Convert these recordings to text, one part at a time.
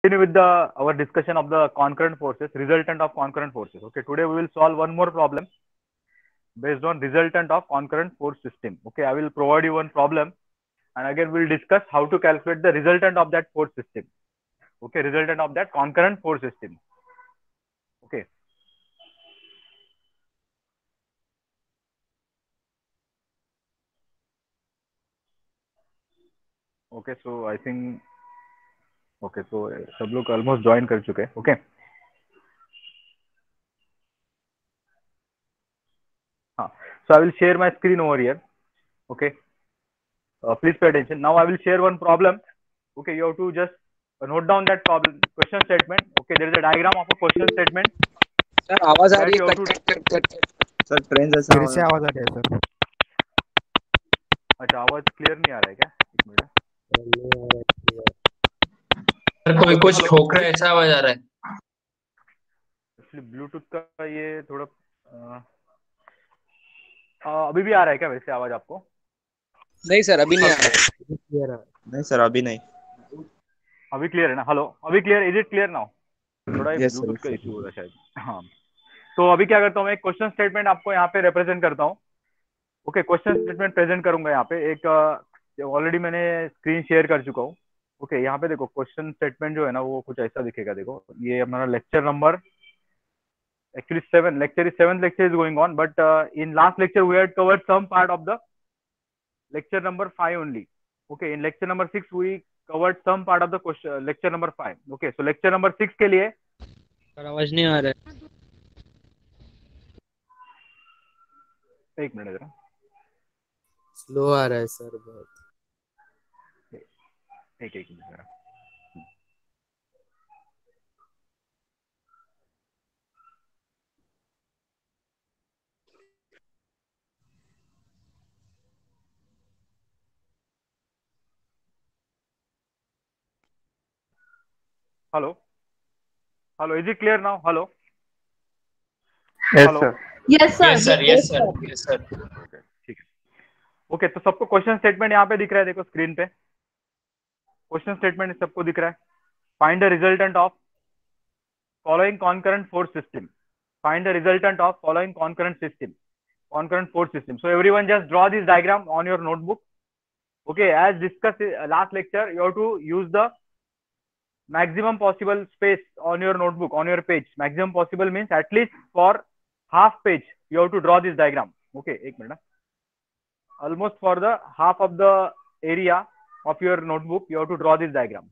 continue with our discussion of the concurrent forces, resultant of concurrent forces. Okay, today we will solve one more problem based on resultant of concurrent force system. Okay, I will provide you one problem, and again we'll discuss how to calculate the resultant of that force system. Okay, resultant of that concurrent force system. Okay. Okay, so I think okay, so सब लोग almost join कर चुके हैं. Okay. So I will share my screen over here. Okay. Please pay attention. Now I will share one problem. Okay, you have to just note down that problem question statement. Okay, there is a diagram of a question statement. Sir आवाज आ That रही you है have cut to cut cut sir train जैसा फिर से आवाज आ रही है sir. अच्छा, आवाज क्लियर नहीं आ रहा है क्या? एक मिनट. सर कोई कुछ ठोक रहा है ऐसा आवाज आ रहा है. एक्चुअली ब्लूटूथ का ये थोड़ा अभी भी आ रहा है क्या वैसे आवाज आपको? नहीं सर अभी नहीं आ रहा है. नहीं सर अभी नहीं. अभी क्लियर है ना? हेलो, अभी clear? Is it clear now? थोड़ा Yes, sir, ब्लूटूथ का yes, इशू sir. हो रहा है शायद. हाँ, तो अभी क्या करता हूँ, मैं एक क्वेश्चन स्टेटमेंट आपको यहाँ पे रिप्रेजेंट करता हूँ. ओके, क्वेश्चन स्टेटमेंट प्रेजेंट करूंगा यहाँ पे. एक ऑलरेडी मैंने स्क्रीन शेयर कर चुका हूँ. ओके, यहाँ पे देखो क्वेश्चन स्टेटमेंट जो है ना वो कुछ ऐसा दिखेगा. देखो ये हमारा lecture number actually 7 7th lecture is going on, but in last lecture we had covered some part of the lecture number 5 only. Okay, in lecture number 6 we covered some part of the question lecture number 5. Okay, so lecture number 6 के लिए sir आवाज नहीं आ रहा है. एक minute जरा. Slow आ रहा है सर बहुत. एक मिनट जरा. Hello hello, is it clear now? Hello hello. Yes, sir. Yes sir yes sir yes sir. Okay, ठीक है. ओके, तो सबको क्वेश्चन स्टेटमेंट यहाँ पे दिख रहा है. देखो स्क्रीन पे क्वेश्चन स्टेटमेंट सबको दिख रहा है. Find the resultant of following concurrent force system. Find the resultant of following concurrent system, concurrent force system. So everyone just draw this diagram on your notebook. Okay, as discussed last lecture, you have to use the maximum possible space on your notebook, on your page. Maximum possible means at least for half page you have to draw this diagram. Okay, एक minute. Almost for the half of the area of your notebook you have to draw this diagram.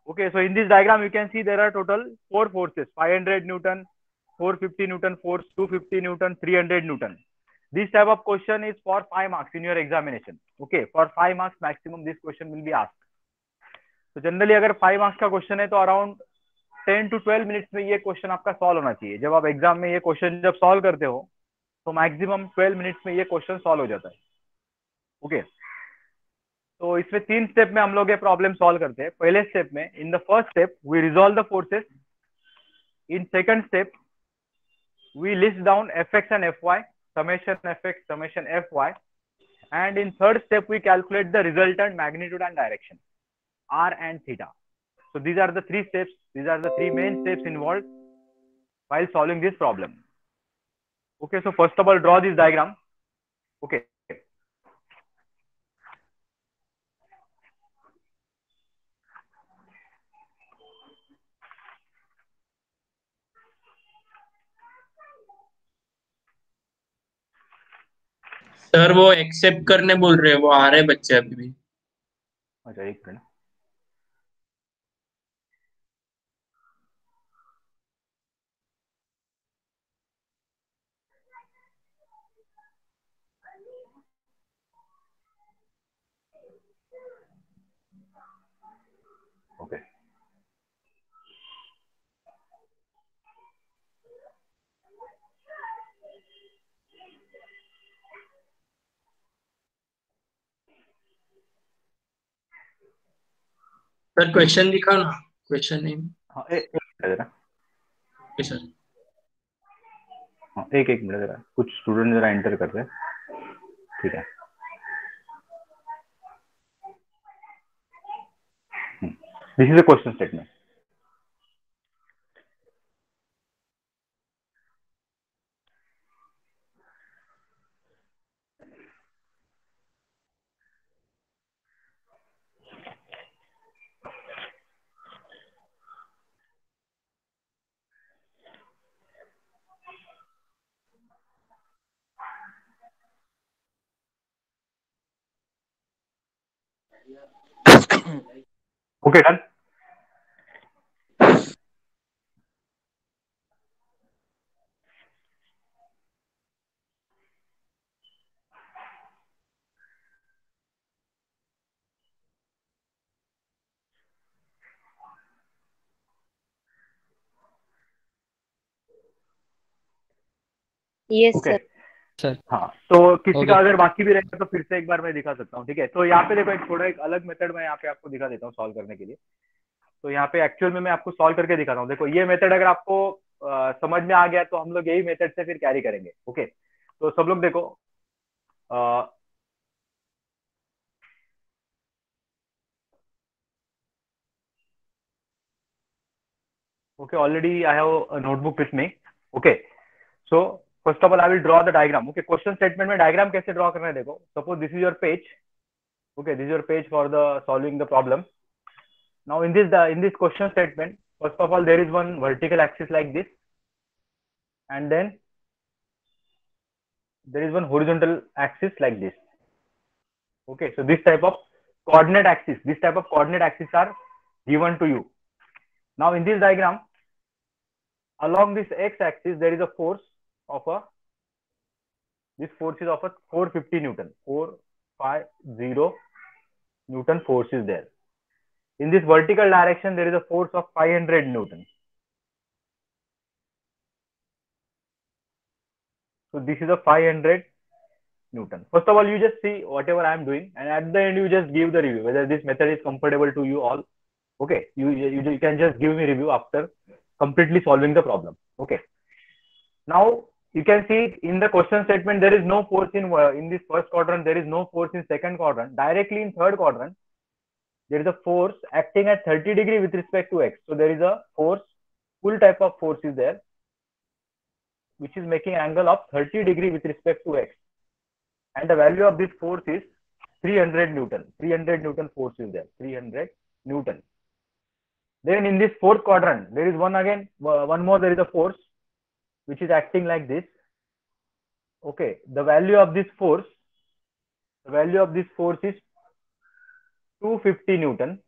Okay, so in this diagram you can see there are total 4 forces: 500 Newton, 450 Newton force, 250 Newton, 300 Newton. This type of question is for 5 marks in your examination. Okay, for 5 marks maximum this question will be asked. So generally अगर 5 marks का question है तो around 10 to 12 minutes में ये question आपका solve होना चाहिए. जब आप एग्जाम में ये question जब solve करते हो तो maximum 12 minutes में ये question solve हो जाता है. Okay, तो इसमें 3 स्टेप में हम लोग ये प्रॉब्लम सॉल्व करते हैं. पहले स्टेप में in the first step we resolve the forces. In second step we list down fx and fy, summation fx, summation fy, and in third step we calculate the resultant magnitude and direction, r and theta. So these are the 3 steps, these are the 3 main steps involved while solving this problem. Okay, so first of all draw this diagram. Okay, sir वो accept करने बोल रहे हैं, वो आ रहे बच्चे अभी भी. अच्छा एक मिनट. Okay. सर क्वेश्चन दिखाओ ना. क्वेश्चन नहीं. हाँ एक मिनट जरा. Okay sir. हाँ एक मिनट जरा, कुछ स्टूडेंट जरा एंटर कर रहे हैं. ठीक है. This is a question statement. Okay, done. Yes okay sir. हाँ, तो किसी का Okay. अगर बाकी भी रहेगा तो फिर से एक बार मैं दिखा सकता हूँ, ठीक है। तो यहाँ पे देखो, एक थोड़ा एक अलग मेथड मैं यहाँ पे आपको दिखा देता हूँ सॉल्व करने के लिए। तो यहाँ पे एक्चुअल में मैं आपको सॉल्व करके दिखाता हूँ। देखो ये मेथड अगर आपको समझ में आ गया तो हम लोग यही मेथड से फिर कैरी करेंगे। ओके, तो सब लोग देखो, okay, already I have a notebook with me. Okay, so first of all I will draw the diagram. Okay, question statement में diagram कैसे draw करना है देखो. Suppose this is your page. Okay, this is your page for the solving the problem. Now in this question statement, first of all there is one vertical axis like this, and then there is one horizontal axis like this. Okay, so this type of coordinate axis are given to you. Now in this diagram, along this x-axis there is a force of a this force is of a 450 Newton. 450 Newton force is there. In this vertical direction, there is a force of 500 Newton. So this is a 500 Newton. First of all, you just see whatever I am doing, and at the end, you just give the review whether this method is comfortable to you all. Okay, you can just give me review after completely solving the problem. Okay. Now you can see in the question statement there is no force in this first quadrant. There is no force in second quadrant. Directly in third quadrant, there is a force acting at 30 degree with respect to x. So there is a force, full type of force is there, which is making angle of 30 degree with respect to x. And the value of this force is 300 Newton. 300 Newton force is there. 300 Newton. Then in this fourth quadrant, there is one more, there is a force which is acting like this. Okay, the value of this force is 250 Newton.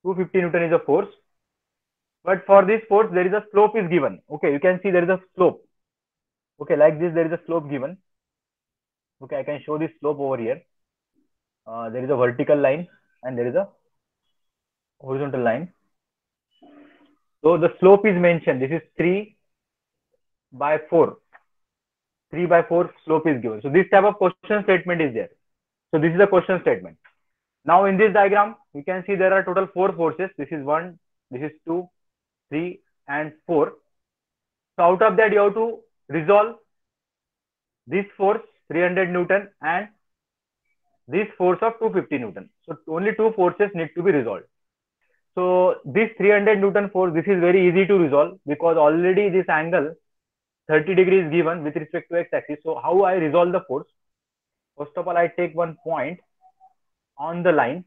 250 Newton is a force. But for this force, there is a slope is given. Okay, you can see there is a slope. Okay, like this, there is a slope given. Okay, I can show this slope over here. There is a vertical line and there is a horizontal line. So the slope is mentioned. This is 3 by 4. 3 by 4 slope is given. So this type of question statement is there. So this is the question statement. Now in this diagram, you can see there are total 4 forces. This is 1, this is 2, 3, and 4. So out of that, you have to resolve this force 300 Newton and this force of 250 Newton. So only two forces need to be resolved. So this 300 Newton force, this is very easy to resolve because already this angle 30 degrees is given with respect to x-axis. So how I resolve the force? First of all, I take one point on the line.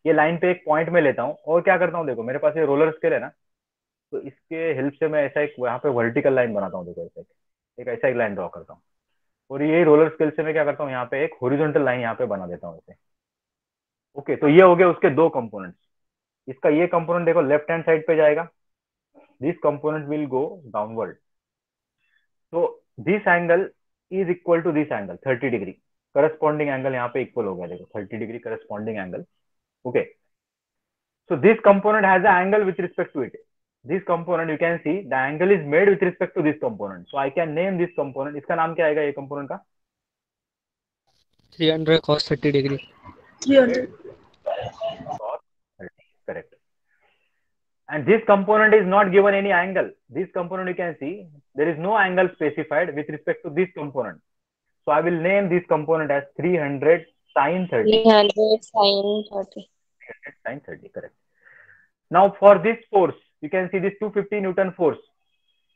ये line पे एक point में लेता हूँ और क्या करता हूँ, देखो मेरे पास ये रोलर स्केल है ना, तो इसके हेल्प से मैं ऐसा एक यहाँ पे वर्टिकल लाइन बनाता हूँ। देखो ऐसा एक लाइन ड्रॉ करता हूँ और ये रोलर स्केल से मैं क्या करता हूँ, यहाँ पे एक हॉरिजॉन्टल लाइन यहाँ पे बना देता हूँ ऐसे। ओके, तो ये हो गया उसके दो कंपोनेंट्स। इसका ये कंपोनेंट देखो लेफ्ट हैंड साइड पे जाएगा, this component will go downward. तो this angle is equal to this angle 30 degree, corresponding angle यहाँ पे इक्वल हो गया, देखो 30 degree corresponding angle. Okay, so this component has an angle with respect to it. This component you can see the angle is made with respect to this component, so I can name this component, इसका नाम क्या आएगा ये component का? 300 cos 30 degree. 300 cos 30, correct. And this component is not given any angle. This component you can see there is no angle specified with respect to this component, so I will name this component as 300 sin 30. 300 sin 30. 300 sin 30, correct. Now for this force you can see this 250 Newton force,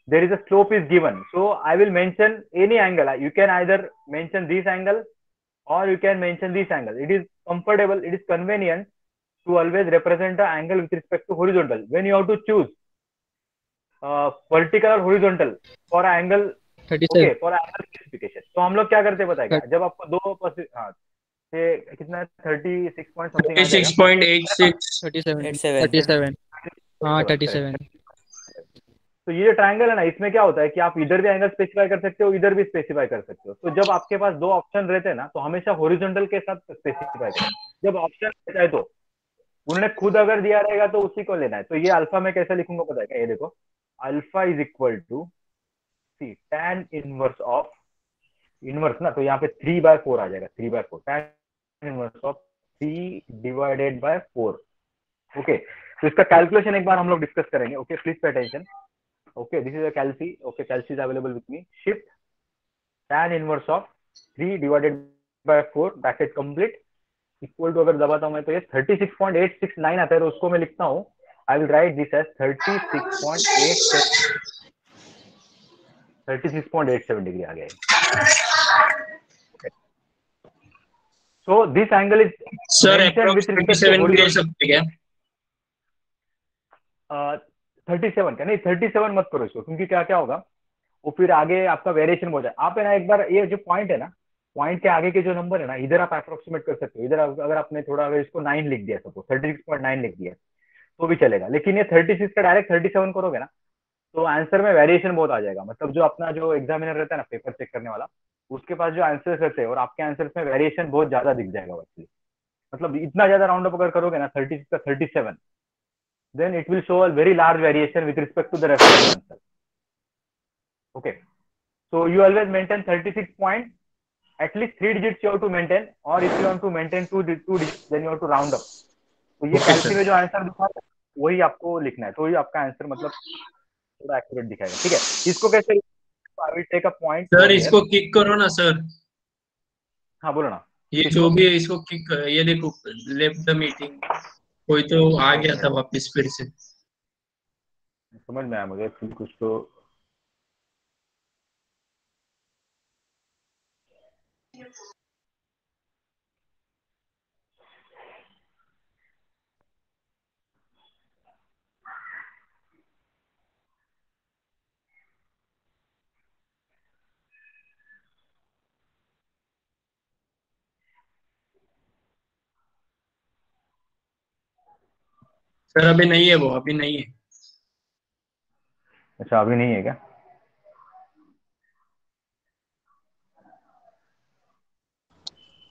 there is a slope is given, so I will mention any angle. You can either mention this angle or you can mention this angle. It is comfortable, it is convenient to always represent the angle with respect to horizontal when you have to choose vertical or horizontal for angle. 37. Okay, for angle specification. तो हम लोग क्या करते हैं बताएगा, जब आपको दो से कितना 36 पॉइंट समथिंग आ सिक्स जाएगा। पॉइंट एट सिक्स 37 हाँ 37 तो ये जो ट्रायंगल है ना, इसमें क्या होता है कि आप इधर भी एंगल स्पेसिफाई कर सकते हो, इधर भी स्पेसिफाई कर सकते हो। तो जब आपके पास दो ऑप्शन रहते हैं ना, तो हमेशा हॉरिजॉन्टल के साथ स्पेसिफाई करो। जब ऑप्शन रहता है तो उन्होंने खुद अगर दिया रहेगा तो उसी को लेना है। तो ये अल्फा में कैसे लिखूंगा पता है क्या? ये देखो, alpha is equal to see tan inverse of inverse ना, तो यहाँ पे 3/4 आ जाएगा। 3/4 tan इनवर्स ऑफ 3/4। ओके, तो इसका कैलकुलेशन एक बार हम लोग डिस्कस करेंगे। Okay, please pay attention. Okay, this is a calci. Okay, calci is available with me. Shift tan inverse of 3/4 bracket complete equal to, अगर दबाता हूं मैं तो ये 36.869 आता है। तो उसको मैं लिखता हूँ, I will write this as 36.87 degree आ गया है। So this angle is sir mention approx with respect to 37 भी हो हॉरिजॉन्टल। सकते क्या? 37 का नहीं, 37 मत करो इसको, क्योंकि क्या क्या होगा वो फिर आगे आपका वेरिएशन हो जाए। आप है ना एक बार ये जो पॉइंट है ना, पॉइंट के आगे के जो नंबर है ना, इधर आप अप्रोक्सीमेट कर सकते हो। इधर अगर आपने थोड़ा, अगर इसको 9 लिख दिया, सपोज 36.9 लिख दिया तो भी चलेगा। लेकिन ये 36 का डायरेक्ट 37 करोगे ना, तो आंसर में वेरिएशन बहुत आ जाएगा। मतलब जो अपना जो एग्जामिनर रहता है ना, पेपर चेक करने वाला, उसके पास जो आंसर्स रहते हैं और आपके आंसर्स में वेरिएशन बहुत ज्यादा दिख जाएगा एक्चुअली। मतलब इतना ज्यादा राउंड अप अगर करोगे ना 36 का 37, then it will show a very large variation with respect to the reference answer. Okay, so you always maintain 36 point, at least 3 digits you have to maintain, or if you want to maintain 2 digits, then you have to round up. तो ये okay कैल्सी sir. में जो answer दिखा है वही आपको लिखना है, तो ही आपका आंसर मतलब थोड़ा एक्यूरेट दिखाएगा। ठीक है, इसको कैसे? I will take a point sir over here. इसको किक करो ना सर। हाँ बोलो ना। ये जो किसको? भी है इसको किक, ये देखो, लेफ्ट द मीटिंग। कोई तो आ एक गया था मिनट, वापस फिर से। समझ में आया मुझे फिर कुछ तो। सर अभी नहीं है, वो अभी नहीं है। अच्छा, अभी नहीं है क्या?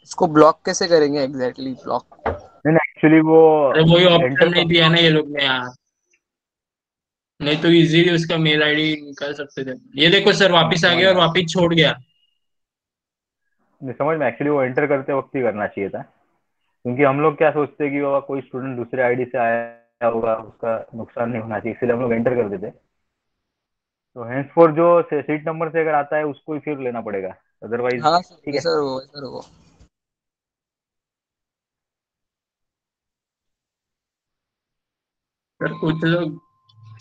इसको ब्लॉक कैसे करेंगे एग्जैक्टली ब्लॉक? नहीं नहीं, एक्चुअली वो अरे वही ऑप्शन एंटर नहीं दिया ना ये लोग ने यार, नहीं तो इजीली उसका मेल आईडी निकाल सकते थे। ये देखो सर वापस आ समझ गया और में आया। वापस छोड़ गया। नहीं, समझ में, एक्चुअली वो एंटर करते वक्त ही करना चाहिए था। क्योंकि हम लोग क्या सोचते हैं कि बाबा कोई स्टूडेंट दूसरे आईडी से आया होगा, उसका नुकसान नहीं होना चाहिए, इसलिए हम लोग एंटर कर देते। तो हेंस फोर जो सीट नंबर से अगर आता है उसको ही फिर लेना पड़ेगा, अदरवाइज। हाँ सर ठीक है, वैसा रहो वैसा रहो। सर कुछ लोग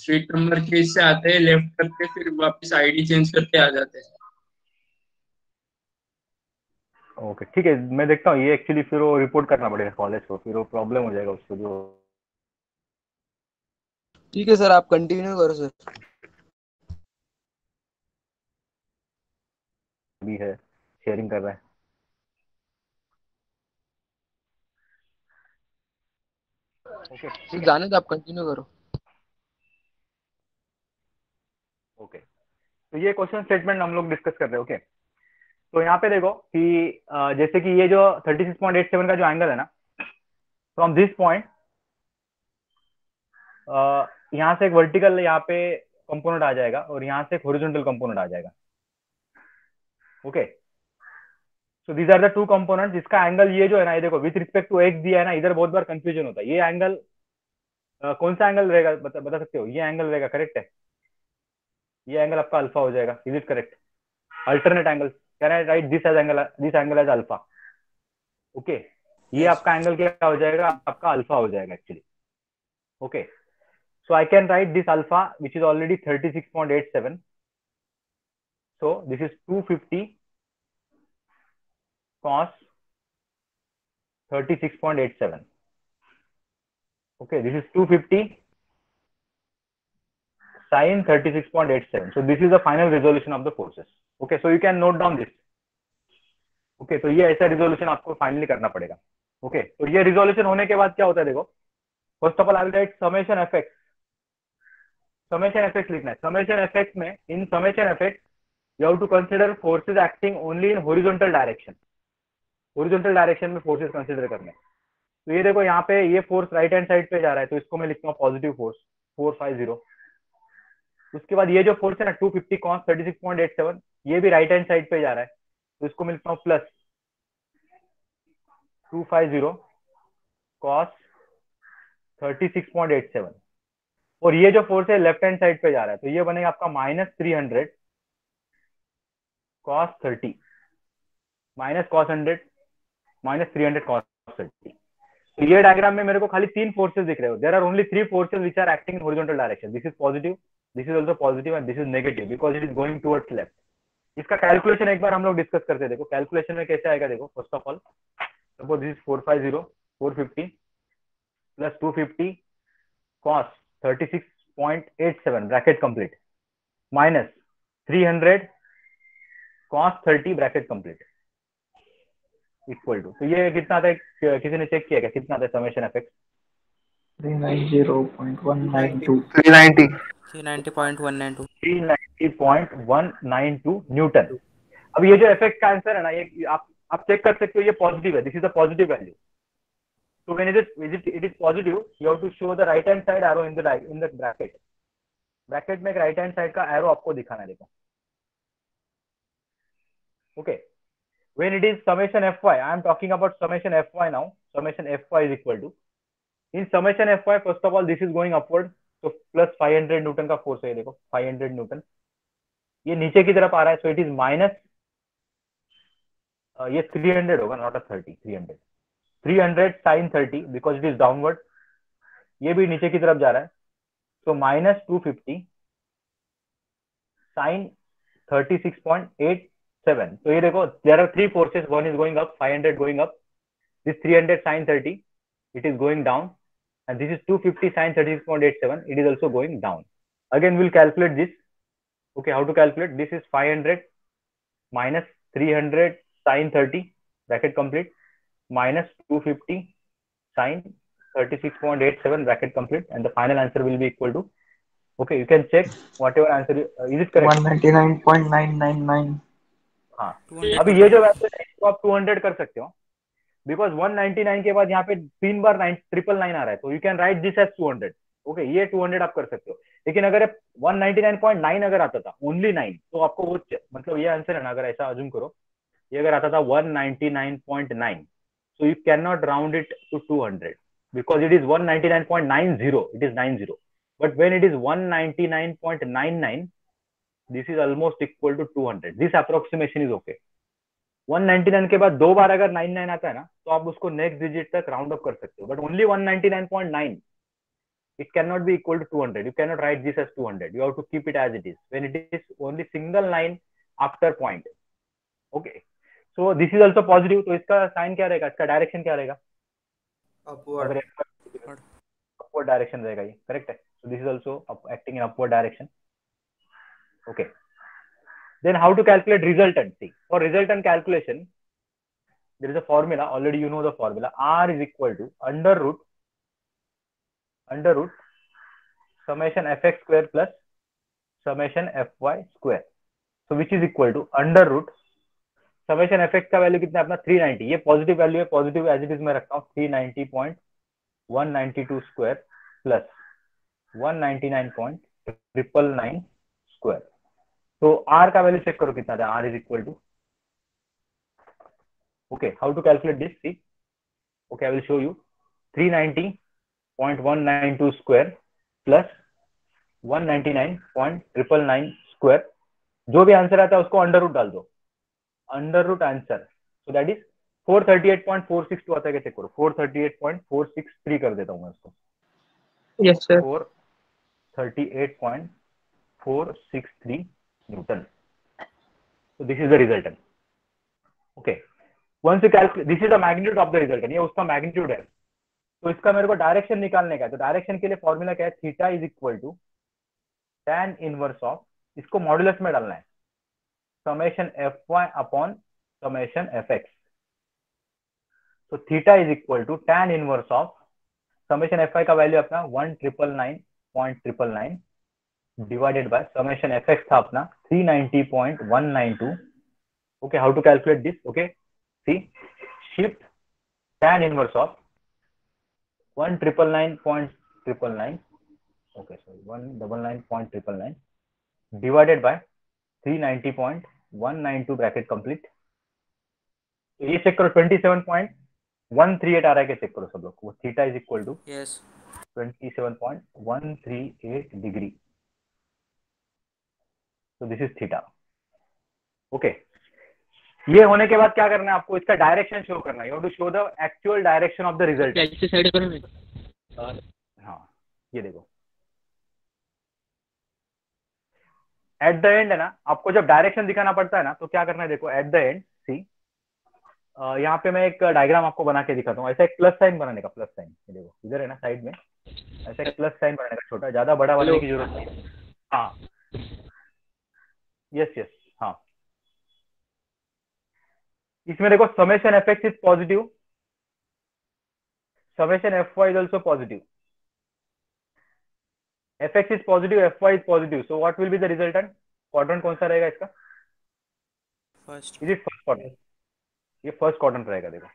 सीट नंबर के इससे आते हैं, लेफ्ट करके फिर वापस आईडी चेंज करके आ जाते हैं। ओके ठीक है, मैं देखता हूँ। ये एक्चुअली फिर वो रिपोर्ट करना पड़ेगा कॉलेज को, फिर वो प्रॉब्लम हो जाएगा उसको जो ठीक है सर आप कंटिन्यू करो सर। भी है, शेयरिंग कर रहा है। ओके सर ठीक है। जाने दो आप कंटिन्यू करो। ओके, तो ये क्वेश्चन स्टेटमेंट हम लोग डिस्कस कर रहे हैं। ओके, तो यहाँ पे देखो कि जैसे कि ये जो 36.87 का जो एंगल है ना, फ्रॉम दिस पॉइंट यहाँ से एक वर्टिकल यहाँ पे कंपोनेंट आ जाएगा और यहाँ से एक हॉरिजॉन्टल कंपोनेंट आ जाएगा। Okay, so these are the two component जिसका एंगल ये जो है ना, ये देखो विथ रिस्पेक्ट टू एक्स दिया है ना, इधर बहुत बार कंफ्यूजन होता है। ये एंगल कौन सा एंगल रहेगा बता सकते हो? ये एंगल रहेगा, करेक्ट है? ये एंगल आपका अल्फा हो जाएगा, is it correct? Alternate angle, can I write this angle as alpha? Okay, ये यस आपका एंगल क्या हो जाएगा? आपका अल्फा हो जाएगा actually. Okay, so I can write this alpha which is already 36.87. So this is 250 cos 36.87. Okay, this is 250 sin 36.87. So this is the final resolution of the forces. Okay, so you can note down this. Okay, तो ये ऐसा resolution आपको finally करना पड़ेगा। Okay, तो ये resolution होने के बाद क्या होता है देखो, first of all I will write summation FX. Summation FX लिखना है। समेशन एफएक्स में, in summation FX you have to consider forces acting only in horizontal direction. Horizontal direction में फोर्सेज कंसीडर करने। तो ये देखो यहाँ पे ये फोर्स राइट हैंड साइड पे जा रहा है, तो इसको मैं लिखता हूँ पॉजिटिव फोर्स 450। उसके बाद ये जो फोर्स है ना 250 कॉस 36.87, ये भी राइट हैंड साइड पे जा रहा है, तो इसको मैं लिखता हूँ प्लस 250 कॉस 36.87। और ये जो फोर्स है लेफ्ट हैंड साइड पे जा रहा है, तो ये बनेगा आपका -300 कॉस 30 माइनस कॉस 100 -300 कॉस 30। तो ये डायग्राम में मेरे को खाली 3 फोर्सेस दिख रहे हो। There are only 3 forces which are acting in horizontal direction. This is positive, this is also positive and this is negative because it is going towards left. इसका कैलकुलेशन एक बार हम लोग डिस्कस करते हैं। देखो कैलकुलेशन में कैसे आएगा, देखो first of all suppose this is 450 450 plus 250 cos 36.87 bracket complete minus 300 cos 30 bracket complete equal to, तो ये कितना आता है, किसी ने चेक किया क्या कितना आता है समेशन एफएक्स? 390.192 390 390.192 390.192 न्यूटन। अब ये जो एफएक्स का आंसर है ना, ये आप चेक कर सकते हो, ये पॉजिटिव है, this is the positive value. So when it is positive, you have to show the right hand side arrow in the bracket. Bracket में एक right hand side का arrow आपको दिखाना है, देखो। Okay. When it is summation fy, I am talking about summation fy now. Summation fy is equal to, in summation fy, first of all, this is going upward, so plus 500 Newton का force है, देखो 500 Newton. ये नीचे की तरफ आ रहा है, so it is minus ये 300 होगा, not a 30, 300 sin 30 because it is downward। ये भी नीचे की तरफ जा रहा है, so minus 250 sin 36.87। तो ये देखो there are 3 forces, one is going up, 500 going up, this 300 sin 30 it is going down, and this is 250 sin 36.87, it is also going down। Again we'll calculate this। Okay, how to calculate? This is 500 minus 300 sin 30 bracket complete minus 250 sin 36.87 bracket complete, and the final answer will be equal to, okay, you can check whatever answer is it correct? 199.999 हाँ, अभी ये जो value है इसको आप 200 कर सकते हो, बिकॉज 199 के बाद यहाँ पे 3 बार 999 आ रहा है, तो you can write this as 200। Okay, ये 200 आप कर सकते हो। लेकिन अगर 199.9 अगर आता था ओनली 9, तो आपको वो मतलब ये आंसर है ना, अगर ऐसा अज्यूम करो, ये अगर आता था 199.9, so you cannot round it to 200 because it is 199.90, it is 90, but when it is 199.99, this is almost equal to 200। this approximation is okay। 199 के बाद 2 बार अगर 99 आता है ना, तो आप उसको नेक्स्ट डिजिट तक राउंड अप कर सकते हो, but only 199.9 it cannot be equal to 200। you cannot write this as 200, you have to keep it as it is when it is only single line after point। okay, so this is also positive, तो इसका sign क्या रहेगा, इसका direction क्या रहेगा, upward upward direction रहेगा, ये correct है। so this is also acting in upward direction। okay, then how to calculate resultant? See, for resultant calculation there is a formula, already you know the formula, r is equal to under root summation fx square plus summation fy square, so which is equal to under root summation FX का value कितना है अपना 390। ये positive value है, positive as it is मैं रखता हूँ 390.192 square plus 199.999 square. तो आर का वैल्यू चेक करो कितना था, आर is equal to, okay, how to calculate this? See, okay, I will show you. 390.192 square plus 199.999 square, जो भी आंसर आता है उसको अंडर रूट डाल दो, under root answer, so that is 438.462 आता है, चेक करो, 438.463 कर देता हूँ मैं उसको, yes sir 438.463 Newton. so this is the resultant। okay, once you calculate, this is the magnitude of the resultant, ये उसका मैग्नीट्यूड है। तो इसका मेरे को डायरेक्शन निकालने का है, तो डायरेक्शन के लिए फॉर्मूला क्या है, theta is equal to tan inverse of, इसको मॉडुलस में डालना है, summation fy upon summation fx। तो theta is equal to tan inverse of summation F I का वैल्यू अपना 1,999.999 divided by summation F X था अपना 390.192. Okay, how to calculate this? Okay, see, shift tan inverse of 1,999.999, okay, sorry, 199.999 divided by 390.192 bracket complete. तो ये check करो 27.138 आ रहा है क्या? चेक करो सब लोग. वो theta is equal to yes 27.138 degree. तो दिस इज थीटा. ओके, ये होने के बाद क्या करना है आपको? इसका डायरेक्शन शो करना है. You have to show the actual direction of the result. कैसे साइड करो ना? हाँ, ये देखो एट द एंड है ना, आपको जब डायरेक्शन दिखाना पड़ता है ना, तो क्या करना है? देखो एट द एंड, सी, यहाँ पे मैं एक डायग्राम आपको बना के दिखाता हूँ. ऐसा एक प्लस साइन बनाने का, प्लस साइन, ये देखो इधर है ना साइड में, ऐसा एक प्लस साइन बनाने का, छोटा, ज्यादा बड़ा बनाने की जरूरत नहीं. हाँ, यस यस, हाँ. इसमें देखो summation F X is positive, summation F Y is also positive. F X is positive, F Y is positive. So what will be the resultant quadrant? कौन सा रहेगा इसका? First is it first quadrant? ये first quadrant रहेगा. देखो,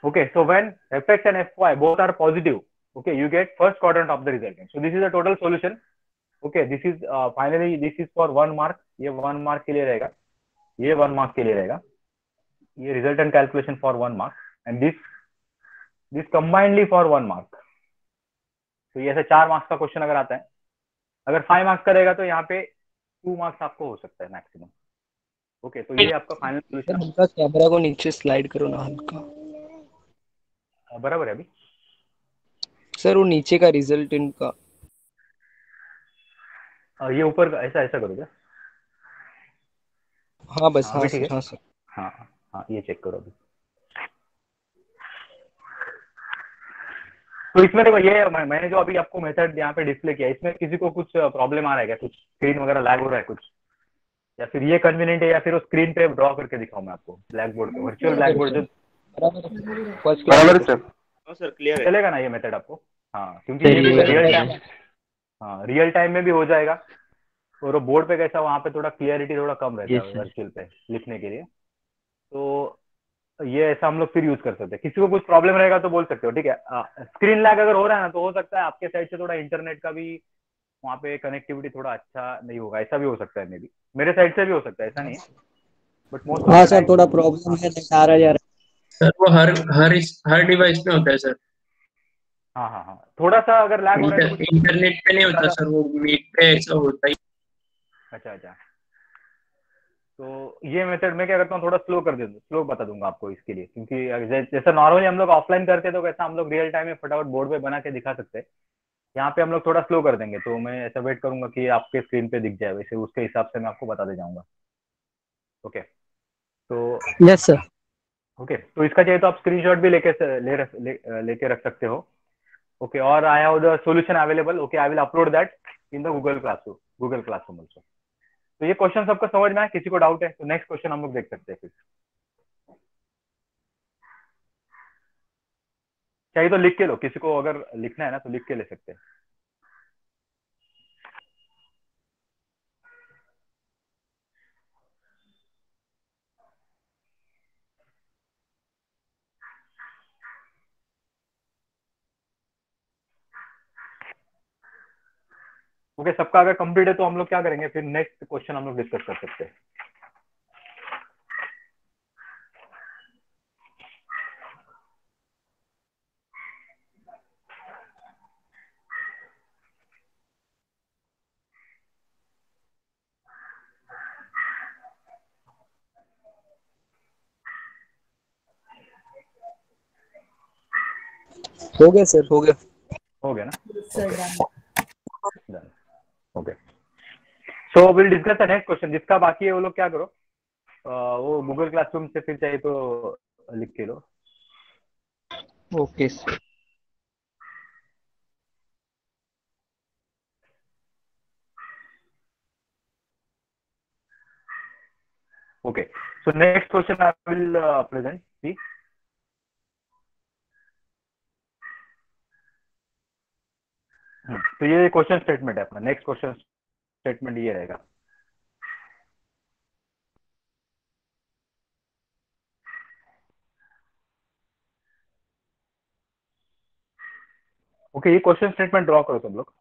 okay, so when fx and fy both are positive, okay, you get first quadrant of the resultant. So this is the total solution. Okay, this is finally this is for 1 mark. ये 1 mark के लिए रहेगा, ये 1 mark के लिए रहेगा, ये resultant calculation for 1 mark, and this combinedly for 1 mark. तो ये ऐसे 4 marks का क्वेश्चन अगर आता है, अगर 5 marks का रहेगा तो यहाँ पे 2 marks आपको हो सकता है मैक्सिमम. ओके, तो ये आपका फाइनल सर सोल्यूशन. हल्का कैमरा को नीचे स्लाइड करो ना हल्का. बराबर है अभी? सर वो नीचे का रिजल्ट इनका. ये ऊपर का ऐसा ऐसा करो क्या? हाँ बस, हाँ हाँ अभी ठीक सर, है. हाँ सर. हाँ हाँ, ये चेक करो अभी. तो इसमें देखो ये मैंने जो अभी आपको मेथड यहाँ पे डिस्प्ले किया, इसमें किसी को कुछ प्रॉब्लम आ रहा है क्या? कुछ स्क्रीन वगैरह लैग हो रहा है कुछ, या फिर ये कन्वीनियंट है, या फिर वो स्क्रीन पे ड्रॉ करके दिखाऊं मैं आपको ब्लैक बोर्ड पे, वर्चुअल ब्लैक बोर्ड जो बराबर है, फर्स्ट बराबर है क्लास. सर. हाँ सर, क्लियर है. चलेगा ना ये मेथड आपको? हाँ, क्योंकि ये भी रियल टाइम, हाँ रियल टाइम में भी हो जाएगा. और बोर्ड पे कैसा, वहाँ पे थोड़ा क्लियरिटी थोड़ा कम रहता है वर्चुअल पे लिखने के लिए. तो ये ऐसा हम लोग फिर यूज कर सकते हैं. किसी को कुछ प्रॉब्लम रहेगा तो बोल सकते हो, ठीक है. स्क्रीन लैग अगर हो रहा है ना, तो हो सकता है आपके साइड से थोड़ा इंटरनेट का भी वहाँ पे कनेक्टिविटी थोड़ा अच्छा नहीं होगा, ऐसा भी हो सकता है. मे बी मेरे साइड से भी हो सकता है, ऐसा नहीं है, बट मोस्ट ऑफ हाँ द सर, टाइम. थोड़ा प्रॉब्लम है, नेट आ रहा जा रहा सर वो हर डिवाइस पे होता है सर. हाँ हाँ हाँ, थोड़ा सा अगर लैग हो रहा है तो कुछ इंटरनेट पे नहीं होता सर, वो मीट पे ऐसा होता ही. अच्छा अच्छा. तो ये मेथड में क्या करता हूँ, थोड़ा स्लो कर देता हूँ, स्लो बता दूंगा आपको इसके लिए, क्योंकि जैसा नॉर्मली हम लोग ऑफलाइन करते हैं तो कैसा हम लोग रियल टाइम में फटाफट बोर्ड पे बना के दिखा सकते हैं. यहाँ पे हम लोग थोड़ा स्लो कर देंगे, तो मैं ऐसा वेट करूंगा कि आपके स्क्रीन पे दिख जाए, वैसे उसके हिसाब से मैं आपको बता दे जाऊंगा. ओके, तो है। Yes sir. ओके, तो इसका चाहिए तो आप स्क्रीनशॉट भी लेके रख सकते हो. ओके, और I have the solution available. Okay, I will upload that in the Google classroom also. तो ये क्वेश्चन सबको समझ में आया? किसी को डाउट है तो नेक्स्ट क्वेश्चन हम लोग देख सकते हैं. फिर चाहिए तो लिख के लो, किसी को अगर लिखना है ना तो लिख के ले सकते हैं. ओके, सबका अगर कंप्लीट है तो हम लोग क्या करेंगे, फिर नेक्स्ट क्वेश्चन हम लोग डिस्कस कर सकते हैं. हो गया सर, हो गया. हो गया ना? Done. Okay, so will discuss the next question. जिसका बाकी है वो लोग क्या करो, वो गूगल क्लासरूम से फिर चाहिए तो लिख के लो. Okay sir. Okay, so next question I will present. See, तो ये क्वेश्चन स्टेटमेंट है अपना. नेक्स्ट क्वेश्चन स्टेटमेंट ये रहेगा. ओके, ये क्वेश्चन स्टेटमेंट ड्रॉ करो तुम लोग.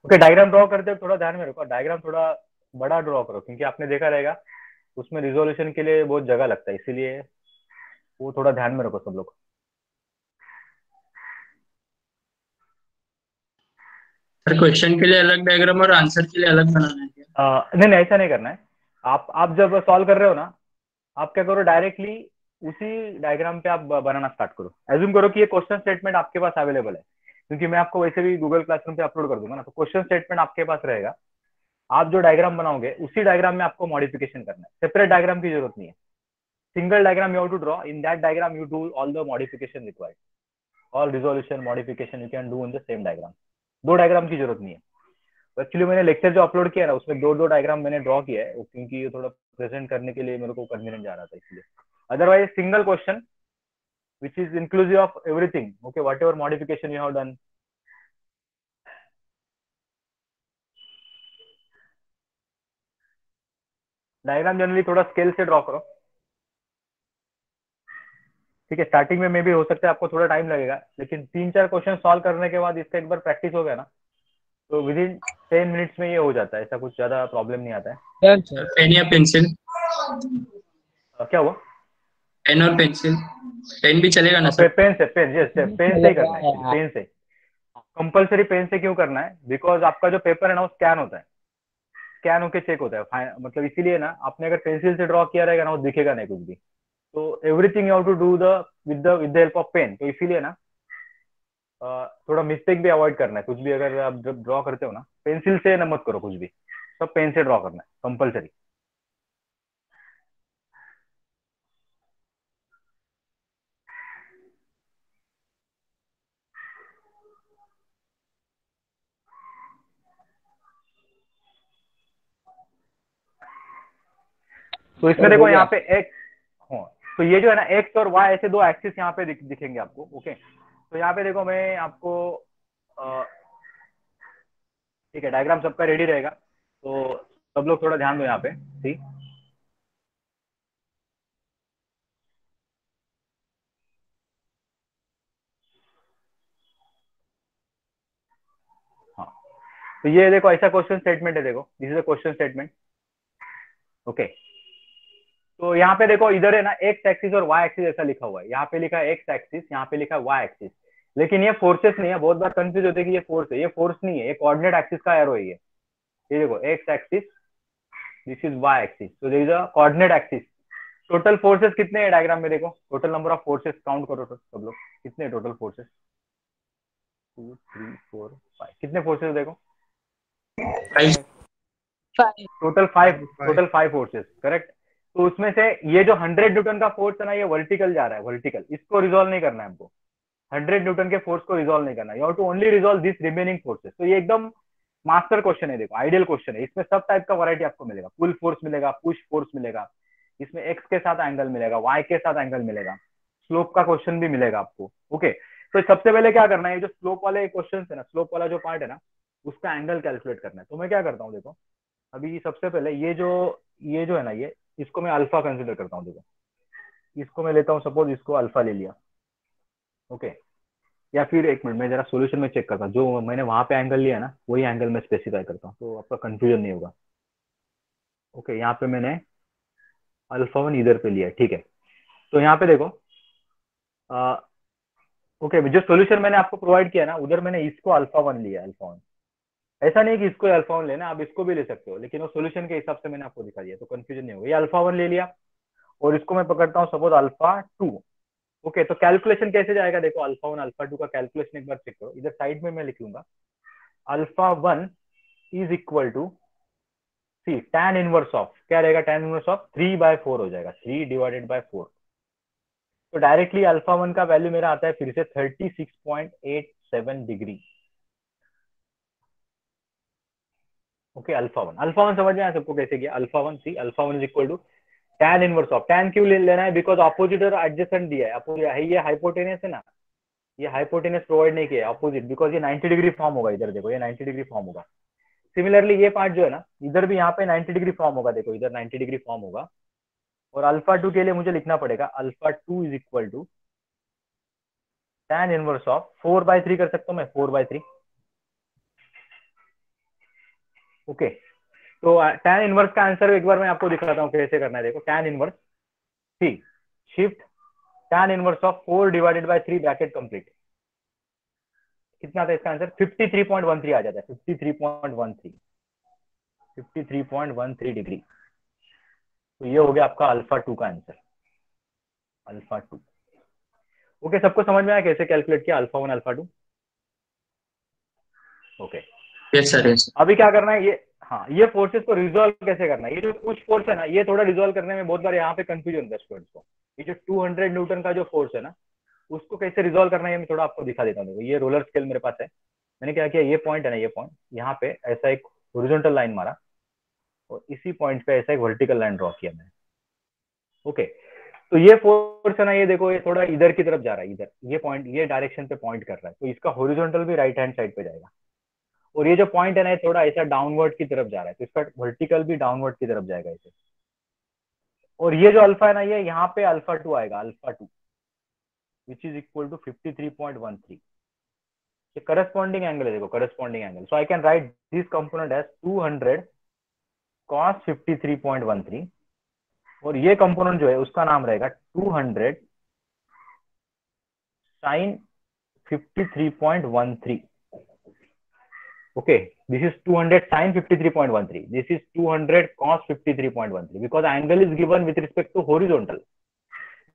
ओके, डायग्राम ड्रॉ करते हो थोड़ा ध्यान में रखो. डायग्राम थोड़ा बड़ा ड्रॉ करो, क्योंकि आपने देखा रहेगा उसमें रिजोल्यूशन के लिए बहुत जगह लगता है, इसीलिए वो थोड़ा ध्यान में रखो सब लोग. सर क्वेश्चन के लिए अलग डायग्राम और आंसर के लिए अलग बनाना है क्या? नहीं नहीं, ऐसा नहीं करना है. आप जब सॉल्व कर रहे हो ना, आप क्या करो, डायरेक्टली उसी डायग्राम पे आप बनाना स्टार्ट करो. एज्यूम करो कि ये क्वेश्चन स्टेटमेंट आपके पास अवेलेबल है, क्योंकि मैं आपको वैसे भी गूगल क्लासरूम पे अपलोड कर दूंगा ना, तो क्वेश्चन स्टेटमेंट आपके पास रहेगा. आप जो डायग्राम बनाओगे उसी डायग्राम में आपको मॉडिफिकेशन करना है. सेपरेट डायग्राम की जरूरत नहीं है. Single diagram you have to draw. In that diagram you do all the modification required. All resolution modification you can do in the same diagram. दो डायग्राम की जरूरत नहीं है. एक्चुअली मैंने लेक्चर जो अपलोड किया ना, उसमें दो दो डायग्राम मैंने ड्रॉ किया है, क्योंकि ये थोड़ा प्रेजेंट करने के लिए मेरे को कन्वीनियंट जा रहा था, इसलिए. Otherwise single question which is inclusive of everything. Okay, whatever modification you have done. Diagram generally थोड़ा स्केल से ड्रॉ करो. ठीक है, स्टार्टिंग में भी हो सकता है आपको थोड़ा टाइम लगेगा, लेकिन 3-4 क्वेश्चन सॉल्व करने के बाद इसका एक बार प्रैक्टिस हो गया ना, तो विद इन 10 मिनट्स में ये हो जाता है. ऐसा कुछ ज्यादा प्रॉब्लम नहीं आता है. पेन या पेंसिल? क्या हुआ? पेन और पेंसिल? पेन भी चलेगा ना सर? पेन से, पेन से ही करना है. पेन से कंपलसरी. पेन से क्यों करना है? बिकॉज आपका जो पेपर है ना, वो स्कैन होता है. स्कैन होके चेक होता है, मतलब इसीलिए ना. आपने अगर पेंसिल से ड्रॉ किया रहेगा ना, वो दिखेगा नहीं कुछ भी. तो everything you have to do the with the help of pen. तो इसीलिए ना थोड़ा मिस्टेक भी अवॉइड करना है. कुछ भी अगर आप जब ड्रॉ करते हो ना, पेंसिल से ना मत करो कुछ भी. सब पेन से ड्रॉ करना है कंपलसरी. तो इसमें देखो यहाँ पे एक्स. हाँ, तो ये जो है ना, एक्स और वाई ऐसे दो एक्सिस यहाँ पे दिखेंगे आपको. ओके, तो यहाँ पे देखो मैं आपको ठीक है, डायग्राम सबका रेडी रहेगा, तो सब लोग थोड़ा ध्यान दो यहाँ पे. सी, हाँ, तो ये देखो ऐसा क्वेश्चन स्टेटमेंट है. देखो, this is a question statement. Okay, तो यहाँ पे देखो, इधर है ना एक्स एक्सिस और वाई एक्सिस ऐसा लिखा हुआ है. यहाँ पे लिखा है एक्स एक्सिस, यहाँ पे लिखा है वाई एक्सिस. लेकिन ये फोर्सेस नहीं है. बहुत बार कंफ्यूज होते हैं कि ये फोर्स है. ये फोर्स नहीं है, ये कोऑर्डिनेट एक्सिस का एरो है. ये देखो, X axis, this is Y axis, तो this is a coordinate axis. Total forces कितने हैं डायग्राम में? देखो, total number of forces count करो तो सब लोग. कितने टोटल फोर्सेस? 2 3 4 5. कितने फोर्सेस देखो? टोटल 5. Total 5 forces, correct. तो उसमें से ये जो 100 न्यूटन का फोर्स है ना, ये वर्टिकल जा रहा है. वर्टिकल, इसको रिजोल्व नहीं करना है हमको. 100 न्यूटन के फोर्स को रिजोल्व नहीं करना. You have to only resolve this remaining forces. तो ये एकदम मास्टर क्वेश्चन है. देखो, आइडियल क्वेश्चन है. इसमें सब टाइप का वैरायटी आपको मिलेगा. पुल फोर्स मिलेगा, पुश फोर्स मिलेगा, इसमें एक्स के साथ एंगल मिलेगा, वाई के साथ एंगल मिलेगा, स्लोप का क्वेश्चन भी मिलेगा आपको. ओके, तो सबसे पहले क्या करना है, जो स्लोप वाले क्वेश्चन है ना, स्लोप वाला जो पार्ट है ना, उसका एंगल कैलकुलेट करना है. तो मैं क्या करता हूँ, देखो, अभी सबसे पहले ये जो है ना, ये इसको मैं अल्फा कंसिडर करता हूँ. देखो, इसको मैं लेता हूँ सपोज, इसको अल्फा ले लिया, ओके। या फिर एक मिनट, मैं जरा सोल्यूशन में चेक करता हूँ, जो मैंने वहां पे एंगल लिया ना वही एंगल मैं स्पेसिफाई करता हूँ, तो आपका कंफ्यूजन नहीं होगा। ओके, यहाँ पे मैंने अल्फा वन इधर पे लिया है, ठीक है। तो यहाँ पे देखो, ओके, जो सोल्यूशन मैंने आपको प्रोवाइड किया ना, उधर मैंने इसको अल्फा वन लिया, अल्फा वन। ऐसा नहीं कि इसको अल्फा वन लेना, आप इसको भी ले सकते हो, लेकिन वो सोल्यूशन के हिसाब से मैंने आपको दिखा दिया, तो कंफ्यूजन नहीं होगा। ये अल्फा वन ले लिया और इसको मैं पकड़ता हूँ सपोज अल्फा टू। ओके, तो कैलकुलेशन कैसे जाएगा, देखो अल्फा वन अल्फा टू का कैलकुलेशन एक बार चेक करो, इधर साइड में मैं लिख लूंगा alpha one is equal to see tan inverse of, क्या रहेगा, tan इनवर्स ऑफ 3/4 हो जाएगा, 3/4। तो डायरेक्टली अल्फा वन का वैल्यू मेरा आता है फिर से 36.87 डिग्री। ओके, अल्फा वन समझ में आया सबको कैसे किया, alpha one, see alpha one is equal to tan inverse of, tan क्यों लेना है, बिकॉज अपोजिट और एडजेसेंट दिया है, अपोजिट है, ये हाइपोटेनस है ना, ये हाइपोटेनस प्रोवाइड नहीं किया अपोजिट, बिकॉज ये 90 डिग्री फॉर्म होगा, इधर देखो ये 90 डिग्री फॉर्म होगा। सिमिलरली ये पार्ट जो है ना, इधर भी यहाँ पे 90 डिग्री फॉर्म होगा, देखो इधर 90 डिग्री फॉर्म होगा। और अल्फा टू के लिए मुझे लिखना पड़ेगा alpha two is equal to tan inverse of 4/3 कर सकता हूँ मैं, 4/3। ओके, तो tan इनवर्स का आंसर एक बार मैं आपको दिखाता हूँ कैसे करना है, देखो tan inverse, see shift tan inverse of 4/3 bracket complete, कितना था इसका आंसर, 53.13 आ जाता है, 53.13 डिग्री। तो ये हो गया आपका अल्फा टू का आंसर, अल्फा टू। ओके, सबको समझ में आया कैसे कैलकुलेट किया alpha one alpha two. Okay, yes sir, yes. अभी क्या करना है, ये हाँ, ये फोर्सेस को रिजॉल्व कैसे करना है, ये जो पुश फोर्स है ना, ये थोड़ा रिजॉल्व करने में बहुत बार यहाँ पे कंफ्यूजन होता है स्टूडेंट्स को। ये जो 200 न्यूटन का जो फोर्स है ना, उसको कैसे रिजॉल्व करना है मैं थोड़ा आपको दिखा देता हूँ। देखो ये रोलर स्केल मेरे पास है, मैंने क्या किया, ये पॉइंट है ना, ये पॉइंट यहाँ पे ऐसा एक हॉरिजॉन्टल लाइन मारा और इसी पॉइंट पे ऐसा एक वर्टिकल लाइन ड्रॉ किया मैंने। ओके, तो ये फोर्स है ना, ये देखो ये थोड़ा इधर की तरफ जा रहा है, इधर ये पॉइंट ये डायरेक्शन पे पॉइंट कर रहा है, तो इसका हॉरिजॉन्टल भी राइट हैंड साइड पे जाएगा। और ये जो पॉइंट है ना, ये थोड़ा ऐसा डाउनवर्ड की तरफ जा रहा है, तो इसका वर्टिकल भी डाउनवर्ड की तरफ जाएगा ऐसे। और ये जो अल्फा है ना, ये यहाँ पे अल्फा टू आएगा, alpha two which is equal to 53.13। ये करस्पॉन्डिंग एंगल है, देखो corresponding angle. So I can write this component as 200 cos 53.13, और ये कंपोनेंट जो है उसका नाम रहेगा 200 sin 53.13। okay, this is 200 sin 53.13, this is 200 cos 53.13 because angle is given with respect to horizontal।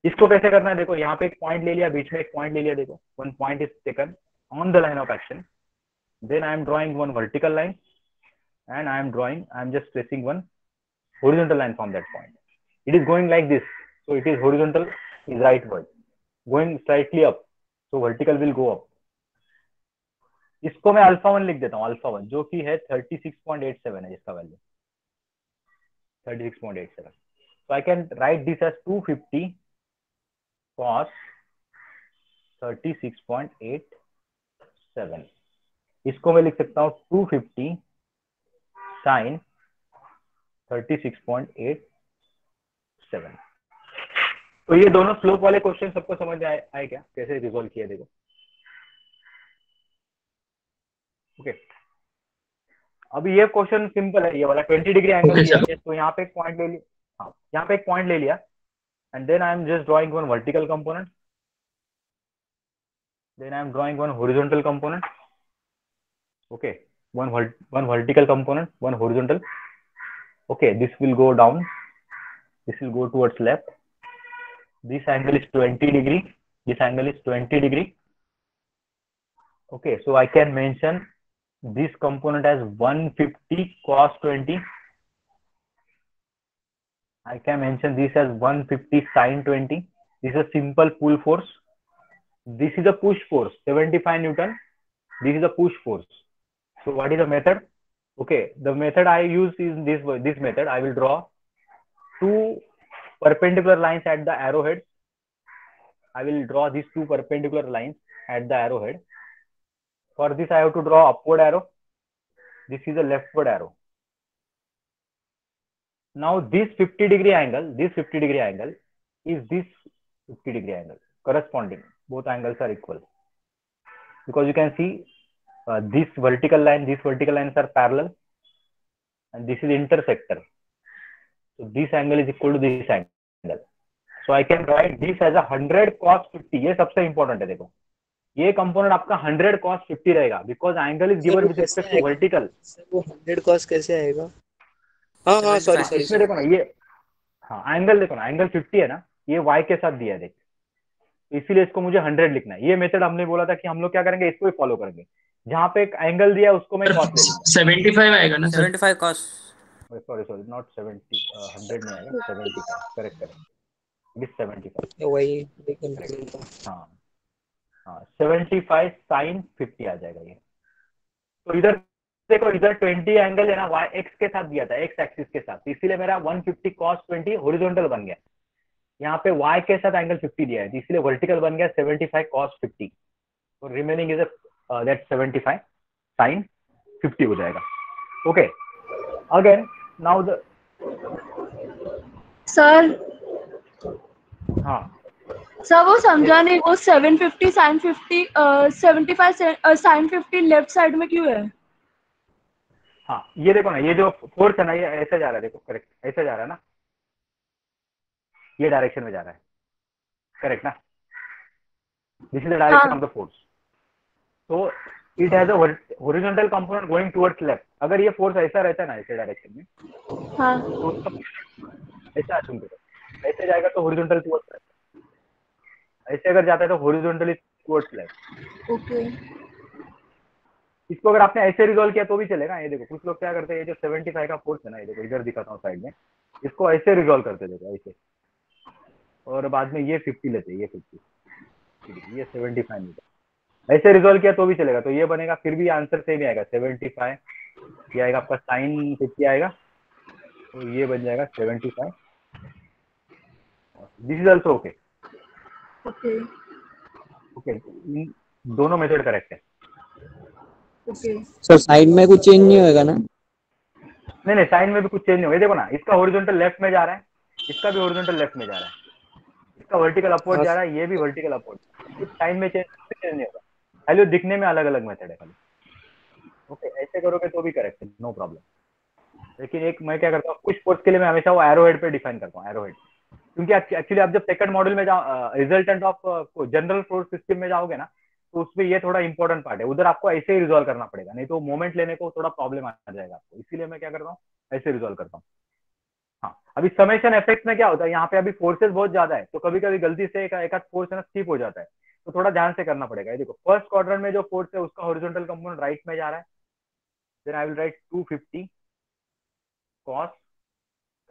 इसको कैसे करना है, देखो यहाँ पे एक पॉइंट ले लिया, बीच में एक पॉइंट ले लिया, देखो one point is taken on the line of action, then I am drawing one vertical line and I am just tracing one horizontal line from that point. It is going like this, so it is horizontal is rightward, going slightly up, so vertical will go up। इसको मैं alpha one लिख देता हूँ, alpha one जो कि है 36.87 है, इसका value 36.87। so I can write this as 250 cos 36.87। इसको मैं लिख सकता हूँ 250 sin 36.87। तो ये दोनों स्लोप वाले क्वेश्चन सबको समझ आए क्या, कैसे रिजोल्व किया, देखो। ओके, अभी ये क्वेश्चन सिंपल है, ये वाला 20 डिग्री एंगल Okay, दिया sir. है, तो यहाँ पे एक पॉइंट ले लिया, हाँ यहाँ पे एक पॉइंट ले लिया, and then I am just drawing one vertical component, then I am drawing one horizontal component। okay, one vertical component, one horizontal। okay, this will go down, this will go towards left, this angle is 20 degree, this angle is 20 degree। okay, so I can mention this component as 150 cos 20, I can mention this as 150 sin 20। this is a simple pull force, this is a push force 75 Newton, this is a push force। so what is the method, okay, the method I use is this method। I will draw two perpendicular lines at the arrowhead, I will draw these two perpendicular lines at the arrowhead। for this I have to draw upward arrow, this is a leftward arrow। now this 50 degree angle is this 50 degree angle corresponding. Both angles are equal because you can see this vertical lines are parallel and this is intersector. So this angle is equal to this angle. So I can write this as a 100 cos 50. ये सबसे important है देखो. ये component आपका 100 cos 50 रहेगा because angle is given with respect to vertical. वो 100 cos कैसे आएगा? हाँ सॉरी इसमें देखो ना ये एंगल देखो ना एंगल 50 है ना, ये y के साथ दिया है देख, इसीलिए इसको मुझे 100 लिखना है. ये मेथड हमने बोला था कि हम लोग क्या करेंगे, इसको ही फॉलो करेंगे. जहां पे एक एंगल दिया उसको मैं cos ले लूंगा. 75 आएगा ना सर? 75 cos. सॉरी नॉट 70, 100 नहीं आएगा, 75. करेक्ट. दिस 75 वही हाँ 75 sin 50 आ जाएगा ये. तो इधर देखो, इधर 20 एंगल है ना y x के साथ दिया था, x एक्सिस के साथ, इसीलिए मेरा 150 cos 20 हॉरिजॉन्टल बन गया. यहाँ पे y के साथ एंगल 50 दिया है, इसीलिए वर्टिकल बन गया 75 cos 50. तो रिमेनिंग इज दैट 75 sin 50 हो जाएगा. Okay again now the sir हाँ सर वो समझा नहीं, वो 750 sin 50 75 sin 50 लेफ्ट साइड में क्यों है? हाँ ये देखो ना, ये जो फोर्स है ना ये ऐसे जा रहा है, देखो करेक्ट ऐसे जा रहा है ना, ये डायरेक्शन में जा रहा है, करेक्ट ना. This is the direction of the force. तो it has a horizontal component going towards left. अगर ये फोर्स ऐसा रहता है ना ऐसे डायरेक्शन में, हाँ तो ऐसा अज्यूम करो, ऐसे जाएगा तो हॉरिजॉन्टल टुवर्ड्स लेफ्ट, ऐसे अगर जाता है तो हॉरिजॉन्टली टुवर्ड्स लेफ्ट. ओके. इसको अगर आपने ऐसे रिजॉल्व किया तो भी चलेगा. ये देखो कुछ लोग क्या करते हैं, ये जो 75 का फोर्स है ना, ये देखो इधर दिखाता हूँ साइड में, इसको ऐसे रिजॉल्व करते देखो ऐसे, और बाद में ये 50 लेते हैं, ये 50, ये 75 मीटर ऐसे रिजॉल्व किया तो भी चलेगा. तो ये बनेगा, फिर भी आंसर सेम ही आएगा 75. ये आएगा आपका साइन 50 आएगा, तो ये बन जाएगा 75. This is also okay. Okay okay दोनों मेथड करेक्ट है. ओके. सर साइड में कुछ चेंज नहीं होएगा ना? नहीं साइन में भी कुछ चेंज नहीं होगा. देखो ना, इसका हॉरिजॉन्टल लेफ्ट में जा रहा है, इसका भी हॉरिजॉन्टल लेफ्ट में जा रहा है, इसका वर्टिकल अपवर्ड जा रहा है, ये भी वर्टिकल अपवर्ड. कुछ साइन में चेंज नहीं होगा, खाली दिखने में अलग अलग मेथड है खाली. ओके ऐसे करोगे तो भी करेक्ट है, नो प्रॉब्लम. लेकिन एक मैं क्या करता हूँ, कुछ फोर्स के लिए मैं हमेशा वो एरो हेड पे डिफाइन करता हूँ, एरो हेड. क्योंकि एक्चुअली आप जब सेकंड मॉड्यूल में जाओ, resultant of general force system में जाओगे ना, तो उसमें ये थोड़ा इंपॉर्टेंट पार्ट है. उधर आपको ऐसे ही रिजॉल्व करना पड़ेगा, नहीं तो मोमेंट लेने को थोड़ा प्रॉब्लम आ जाएगा आपको. इसीलिए मैं क्या करता हूँ, ऐसे रिजॉल्व करता हूँ. हाँ अभी समेशन इफेक्ट में क्या होता है, यहाँ पे अभी फोर्सेस बहुत ज्यादा है, तो कभी कभी गलती से एक आध फोर्स है ना स्किप हो जाता है, तो थोड़ा ध्यान से करना पड़ेगा. ये देखो फर्स्ट क्वाड्रेंट में जो फोर्स है उसका हॉरिजॉन्टल कंपोनेंट राइट में जा रहा है, then I will write 250 cos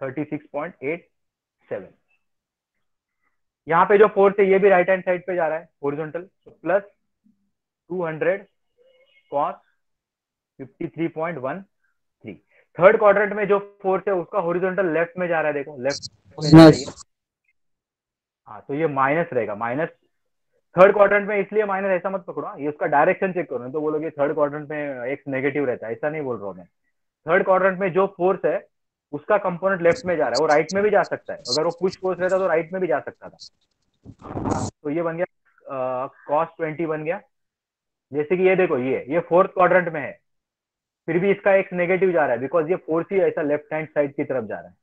36.87. यहाँ पे जो फोर्स है ये भी राइट हैंड साइड पे जा रहा है horizontal, plus 200 cos 53.13. Third quadrant में जो फोर्स है उसका हॉरिजॉन्टल लेफ्ट में जा रहा है, देखो लेफ्ट में जा रहा है. हाँ तो ये माइनस रहेगा, माइनस थर्ड क्वाड्रेंट में. इसलिए माइनस ऐसा मत पकड़ो, ये उसका डायरेक्शन चेक करो, तो बोलोगे थर्ड क्वाड्रेंट में एक्स नेगेटिव रहता है, ऐसा नहीं बोल रहा हूँ मैं. थर्ड क्वाड्रेंट में जो फोर्स है उसका कंपोनेंट लेफ्ट में जा रहा है, वो राइट में भी जा सकता है. अगर वो पुश फोर्स रहता तो राइट में भी जा सकता था. तो ये बन गया cos 20 बन गया. जैसे कि ये देखो, ये फोर्थ क्वाड्रेंट में है, फिर भी इसका एक्स नेगेटिव जा रहा है बिकॉज ये फोर्स ही ऐसा लेफ्ट हैंड साइड की तरफ जा रहा है.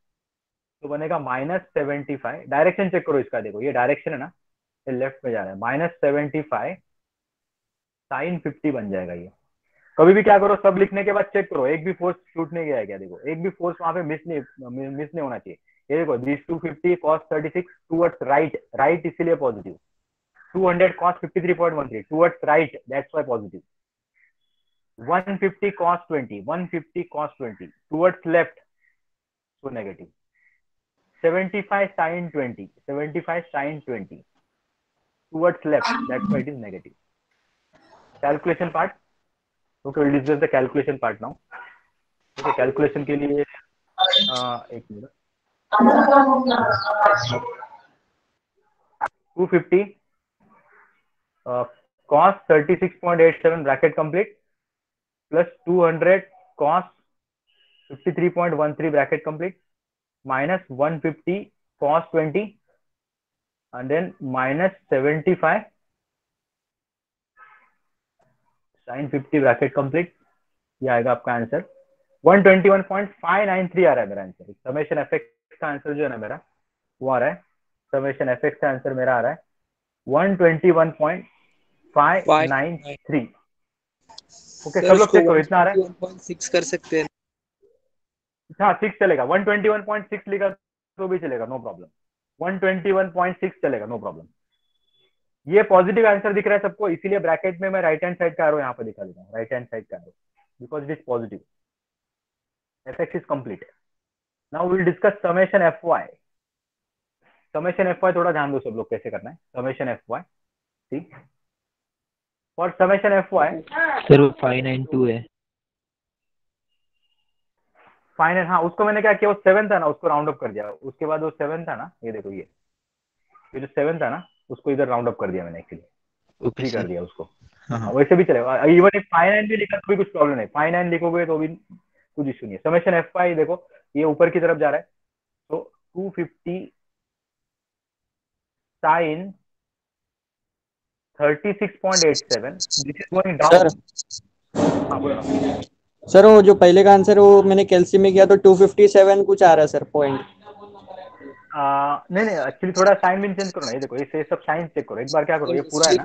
तो बनेगा -75. डायरेक्शन चेक करो इसका, देखो ये डायरेक्शन है ना, ये लेफ्ट में जा रहा है. -75 sin 50 बन जाएगा. ये कभी भी क्या करो, सब लिखने के बाद चेक करो एक भी फोर्स छूट नहीं गया है क्या. देखो एक भी फोर्स वहां पे मिस नहीं होना चाहिए. ये देखो दिस 250 cos 36 टुवर्ड्स राइट इसीलिए positive. 200 cos 53.13 towards right, that's why positive. 150 cos 20 towards left, so negative. 75 sin 20 towards left, that's why it is negative. Calculation part. Okay, we'll discuss the calculation part now. Okay, calculation के लिए एक minute. 250 cos 36.87 bracket complete plus 200 cos 53.13 bracket complete minus 150 cos 20 and then -75 sin 50 bracket complete. ये आएगा आपका answer 121.593 आ रहा है मेरा आंसर। समेशन एफएक्स का आंसर जो है ना मेरा वो आ रहा है, समेशन एफएक्स का आंसर मेरा आ रहा है 121.593। ओके सब लोग चेक करो, इतना आ रहा है। 1.6 कर सकते हैं। हाँ 6 चलेगा, 121.6 लिखा तो भी चलेगा, नो प्रॉब्लम। 121.6 चलेगा, नो प्रॉब्लम। ये पॉजिटिव आंसर दिख रहा है सबको, इसीलिए ब्रैकेट में मैं राइट हैंड साइड का एरो यहाँ पे दिखा देता हूँ, राइट हैंड साइड का arrow, because it is positive. FX is complete. Now will discuss summation FY. Summation FY थोड़ा ध्यान दो सब लोग कैसे करना है। समेशन एफवाई, ठीक, फॉर समेशन एफवाई सर वो 592 है। फाइनल, हाँ उसको मैंने क्या किया, वो 7 था ना उसको राउंड अप कर दिया, उसके बाद वो 7 था ना, ये देखो ये जो 7 था ना उसको इधर राउंड अप कर दिया मैंने, एक्चुअली ओके 3 कर सर। दिया उसको। हाँ वैसे भी चलेगा, इवन एक 5 भी लिखा तो भी कुछ प्रॉब्लम नहीं, 5 लिखोगे तो भी कुछ इशू नहीं है। समेशन एफवाई देखो ये ऊपर की तरफ जा रहा है, तो 250 sine 36.87, this is going sir down. हाँ बोलो ना। सर वो जो पहले का आंसर वो मैंने कैलसी में किया तो 257 कुछ आ रहा है सर पॉइंट। नहीं नहीं, एक्चुअली थोड़ा साइन भी चेंज करो ना, ये देखो ये सब साइन चेक करो, एक बार क्या करो, ये पूरा है ना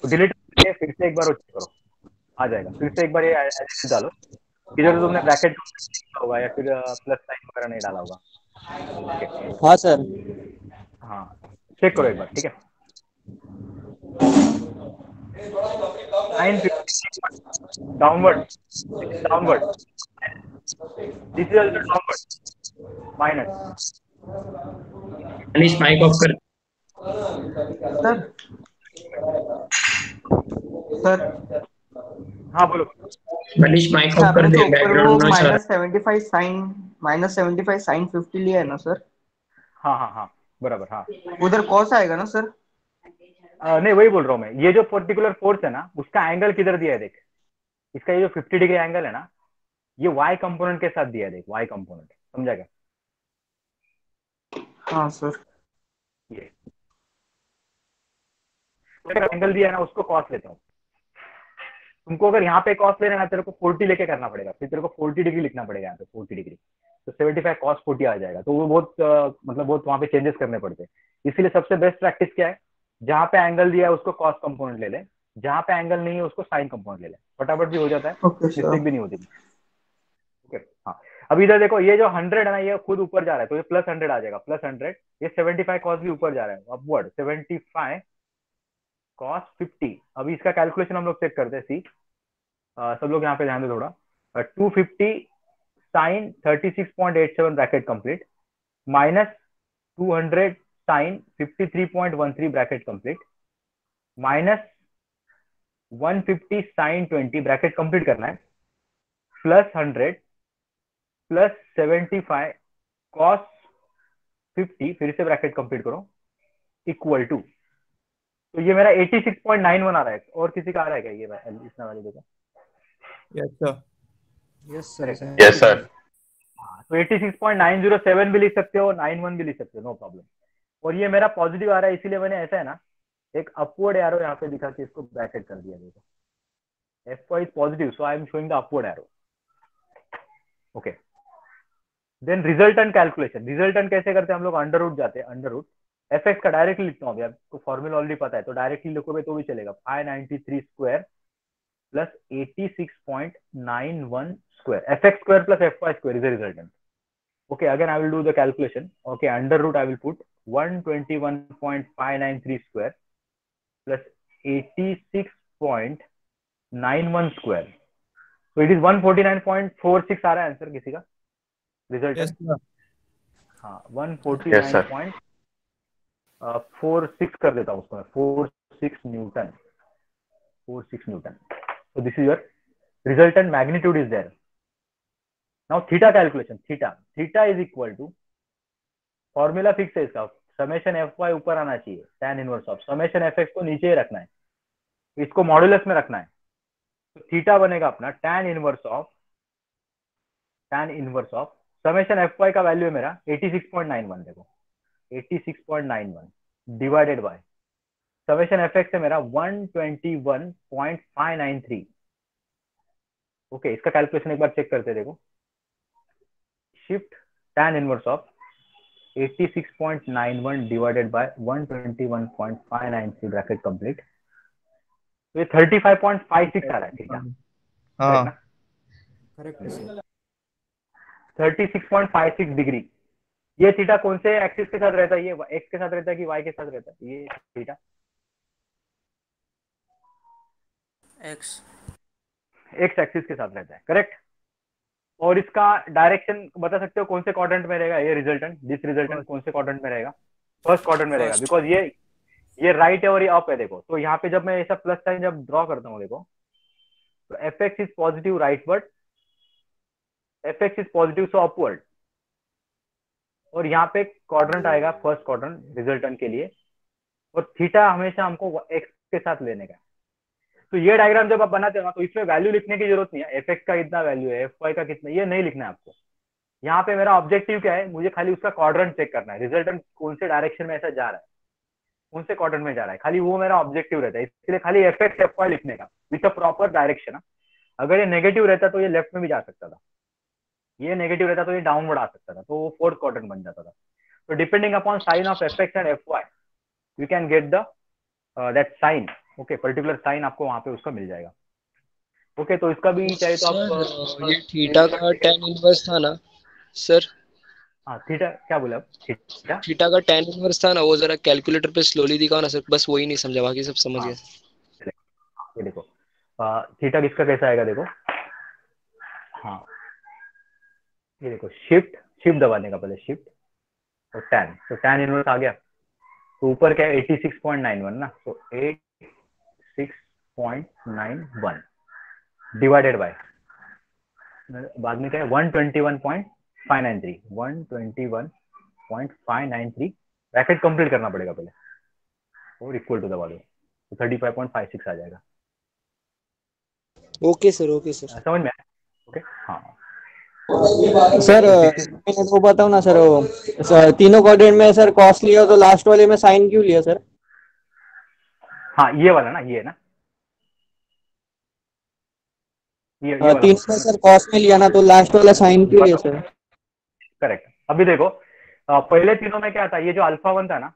डिलीट करके फिर से एक बार चेक करो, आ जाएगा। फिर से एक बार ये ऐसे डालो, इधर तो तुमने ब्रैकेट होगा या फिर प्लस साइन वगैरह नहीं डाला होगा। ओके हाँ सर। हाँ चेक करो एक बार, ठीक है। Sine 50 downward, downward, this is also downward, minus. Manish mike off कर। सर सर हाँ बोलो। मनीष माइक ऑफ कर आपने दे, तो ऊपर वो बैकग्राउंड नॉइस आ रहा -75 साइन 50 लिया है ना सर? हाँ हाँ हाँ बराबर, हाँ उधर कॉस आएगा ना सर? नहीं वही बोल रहा हूँ मैं, ये जो पर्टिकुलर फोर्स है ना उसका एंगल किधर दिया है देख, इसका ये जो 50 डिग्री एंगल है ना ये वाई कंपोनेंट के साथ दिया है, देख वाई कंपोनेंट, समझा क्या? हाँ सर। ये एंगल दिया है ना उसको कॉस लेता हूँ। तुमको अगर यहाँ पे कॉस लेना है तेरे को 40 लेके करना पड़ेगा, फिर तेरे को 40 डिग्री लिखना पड़ेगा यहाँ पे 40 डिग्री, तो 75 कॉस 40 आ जाएगा। तो वो बहुत मतलब बहुत वहाँ पे चेंजेस करने पड़ते हैं। इसीलिए सबसे बेस्ट प्रैक्टिस क्या है, जहाँ पे एंगल दिया है उसको कॉस कंपोनेंट ले ले, जहाँ पे एंगल नहीं है उसको साइन कंपोनेंट ले ले, फटाफट भी हो जाता है, ओके मिस्टेक सर। भी नहीं होती। ओके हाँ, अब इधर देखो ये जो 100 है ना ये खुद ऊपर जा रहा है, तो ये +100 आ जाएगा, +100। ये 75 कॉस भी ऊपर जा रहा है अपवर्ड, 75 कॉस 50। अभी इसका कैलकुलेशन हम लोग चेक करते हैं, सी सब लोग यहाँ पे ध्यान दो थोड़ा। 250 sine 36.87 bracket complete minus 200 sine 53.13 bracket complete minus 150 sine 20 bracket complete करना है, +100 +75 कॉस 50, फिर से ब्रैकेट कंप्लीट करो, इक्वल टू, तो ये मेरा 86.91 आ रहा है। और किसी का आ रहा है क्या ये इतना वाले देखो? Yes sir. Yes sir. Yes sir. तो 86.907 भी लिख सकते हो, 91 भी लिख सकते हो, नो प्रॉब्लम। और ये मेरा पॉजिटिव आ रहा है, इसीलिए मैंने ऐसा है ना एक अपवर्ड एरो यहाँ पे दिखा के इसको ब्रैकेट कर दिया। देखो F is positive, so I am showing the upward arrow. Okay, then resultant calculation. Resultant कैसे करते हैं हम लोग? अंडर रूट जाते हैं, अंडर रूट एफएक्स का डायरेक्टली लिखता हूँ, अभी आपको फॉर्मूला ऑलरेडी पता है, तो डायरेक्टली लिखोगे तो भी चलेगा। 593 square plus 86.91 square, FX square plus FY square is the resultant. Okay, again I will do the calculation. Okay, under root I will put 121.593 square plus 86.91 square. So it is 149.46 आ रहा है answer किसी का result? Yes sir. हाँ yes sir. 149.46 कर देता हूँ उसको मैं, 46 Newton, 46 Newton. So this is your resultant magnitude is there. Now theta calculation, theta is equal to, formula fix है इसका, समेशन एफ वाई ऊपर आना चाहिए, tan inverse of summation F x को नीचे ही रखना है, इसको मॉड्यूलस में रखना है, तो थीटा बनेगा अपना tan inverse of summation F Y का वैल्यू है मेरा 86.91, देखो 86.91, divided by summation F X है मेरा 121.593। ओके, इसका कैलकुलेशन एक बार चेक करते हैं। देखो, shift tan inverse of 86.91 divided bye 121.593 bracket complete, तो ये 35.56 आ रहा है। ठीक है, हाँ 36.56 डिग्री। ये थीटा कौन से एक्सिस के साथ रहता है? ये एक्स के साथ रहता है कि वाई के साथ रहता है? ये थीटा एक्स एक्स एक्सिस के साथ रहता है, करेक्ट। और इसका डायरेक्शन बता सकते हो कौन से क्वाड्रेंट में रहेगा? ये रिजल्टेंट, दिस रिजल्टेंट कौन से क्वाड्रेंट में रहेगा? फर्स्ट क्वाड्रेंट में रहेगा, बिकॉज ये राइट है और ये अप है। देखो, तो यहाँ पे जब मैं ऐसा प्लस साइन जब ड्रॉ करता हूँ, देखो, तो F X is positive rightward, F X is positive so upward, और यहाँ पे क्वाड्रेंट आएगा फर्स्ट क्वाड्रेंट रिजल्टेंट के लिए, और थीटा हमेशा हमको एक्स के साथ लेने का। तो ये डायग्राम जब आप बनाते हो ना, तो इसमें वैल्यू लिखने की जरूरत नहीं है, एफ एक्स का इतना वैल्यू है, एफ वाई का कितना, ये नहीं लिखना है आपको। यहाँ पे मेरा ऑब्जेक्टिव क्या है? मुझे खाली उसका क्वाड्रेंट चेक करना है, रिजल्टेंट कौन से डायरेक्शन में ऐसा जा रहा है, कौन से क्वाड्रेंट में जा रहा है, खाली वो मेरा ऑब्जेक्टिव रहता है। इसलिए खाली एफ एक्स एफ वाई लिखने का विथ अ प्रॉपर डायरेक्शन। अगर ये नेगेटिव रहता तो ये लेफ्ट में भी जा सकता था, ये नेगेटिव रहता तो ये डाउनवर्ड आ सकता था, तो वो फोर्थ क्वाड्रेंट बन जाता था। तो depending upon sign of F X and F Y you can get the that sign. Okay, particular sign आपको वहां पे उसका मिल जाएगा। ओके, तो इसका भी चाहे तो आप सर ये थीटा का tan इनवर्स था ना सर, हाँ थीटा, क्या बोला आप? थीटा थीटा का tan इनवर्स था ना, वो जरा कैलकुलेटर पे स्लोली दिखाओ ना सर, बस वही नहीं समझा, बाकी सब समझ हाँ, गया। ये देखो थीटा किसका कैसा आएगा? देखो, हाँ ये देखो, शिफ्ट शिफ्ट दबाने का, पहले शिफ्ट और टैन, तो टैन इनवर्स आ गया। तो ऊपर क्या है? 86.91 ना, तो 86.91 डिवाइडेड बाय, बाद में क्या है? 121.593, 121.593 ब्रैकेट कंप्लीट करना पड़ेगा पहले, और इक्वल टू दबा दो, तो 35.56 आ जाएगा। Okay sir, okay sir. समझ में आया? ओके, हाँ सर मैं वो बताऊँ ना सर, वो तीनों क्वाड्रेंट में सर कॉस लिया तो लास्ट वाले में साइन क्यों लिया सर? हाँ, ये वाला ना, ये है ना, ये वाला तीन में सर कॉस में लिया ना, तो लास्ट वाला साइन क्यों लिया सर? करेक्ट। अभी देखो, पहले तीनों में क्या था? ये जो अल्फा वन था ना,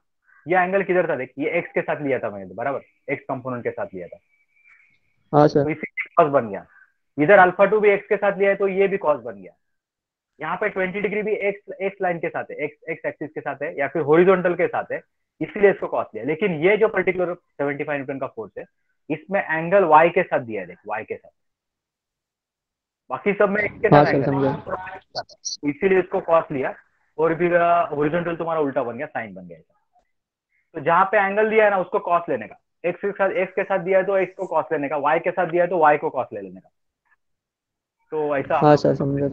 ये एंगल किधर था? देख, ये एक्स के साथ लिया था मैंने, बराबर, एक्स कंपोनेंट के साथ लिया था, हाँ तो सर। इसी कॉस बन गया। इधर अल्फा टू भी एक्स के साथ लिया है, तो ये भी कॉस बन गया। यहाँ पे 20 डिग्री भी एक्स लाइन के साथ है, एक्स एक्सिस के साथ है, या फिर हॉरिजॉन्टल के साथ है, इसलिए इसको कॉस लिया। लेकिन ये जो पर्टिकुलर 75 न्यूटन का फोर्स है, इसमें एंगल वाई के साथ दिया है, देख, वाई के साथ, बाकी सब में एक्स के हाँ साथ सर, एंगल है, इसीलिए इसको कॉस लिया, और फिर हॉरिजॉन्टल तुम्हारा उल्टा बन गया, साइन बन गया। तो जहां पे एंगल दिया है ना, उसको कॉस लेने का, एक्स के साथ दिया है तो एक्स को कॉस लेने का, वाई के साथ दिया है तो वाई को कॉस ले लेने का। तो ऐसा हाँ सर, समझा।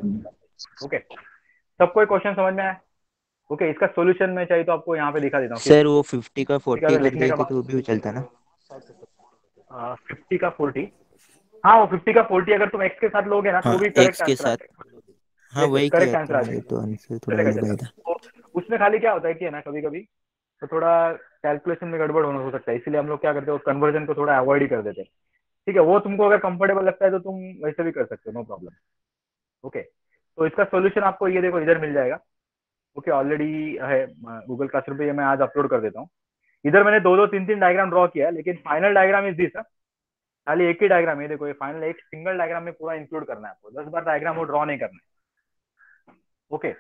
ओके, सब कोई क्वेश्चन समझ में आया? ओके, इसका सॉल्यूशन मैं चाहिए तो आपको यहाँ पे दिखा देता हूँ। सर वो 50 का 40 कर लिखने का देते तो भी चलता ना? 50 का 40, हाँ वो 50 का 40 अगर तुम एक्स के साथ लोगे ना, हाँ, तो भी करेक्ट एक्स के आंसर आ साथ। जाएगा। हाँ वही करेक्ट किया आंसर था आ मेरे, जाएगा, तो आंसर थोड़ा चलेगा अलग आया चलेगा। था। तो उसमें खाली क्या होता है कि है ना, कभी कभी तो थोड़ा कैलकुलेशन में गड़बड़ होना हो सकता है, इसीलिए हम लोग क्या करते हैं, कन्वर्जन को थोड़ा अवॉइड ही कर देते हैं। ठीक है, वो तुमको अगर कंफर्टेबल लगता है तो तुम वैसे भी कर सकते हो, नो प्रॉब्लम। ओके, तो इसका सॉल्यूशन आपको ये देखो इधर मिल जाएगा। ओके, ऑलरेडी है गूगल क्लासरूम पे, ये मैं आज अपलोड कर देता हूँ। इधर मैंने दो दो तीन तीन डायग्राम ड्रॉ किया, लेकिन फाइनल डायग्राम इज दिस। खाली एक ही डायग्राम है, देखो ये फाइनल, एक सिंगल डायग्राम में पूरा इंक्लूड करना है आपको, 10 बार डायग्राम वो ड्रॉ नहीं करना है। ओके,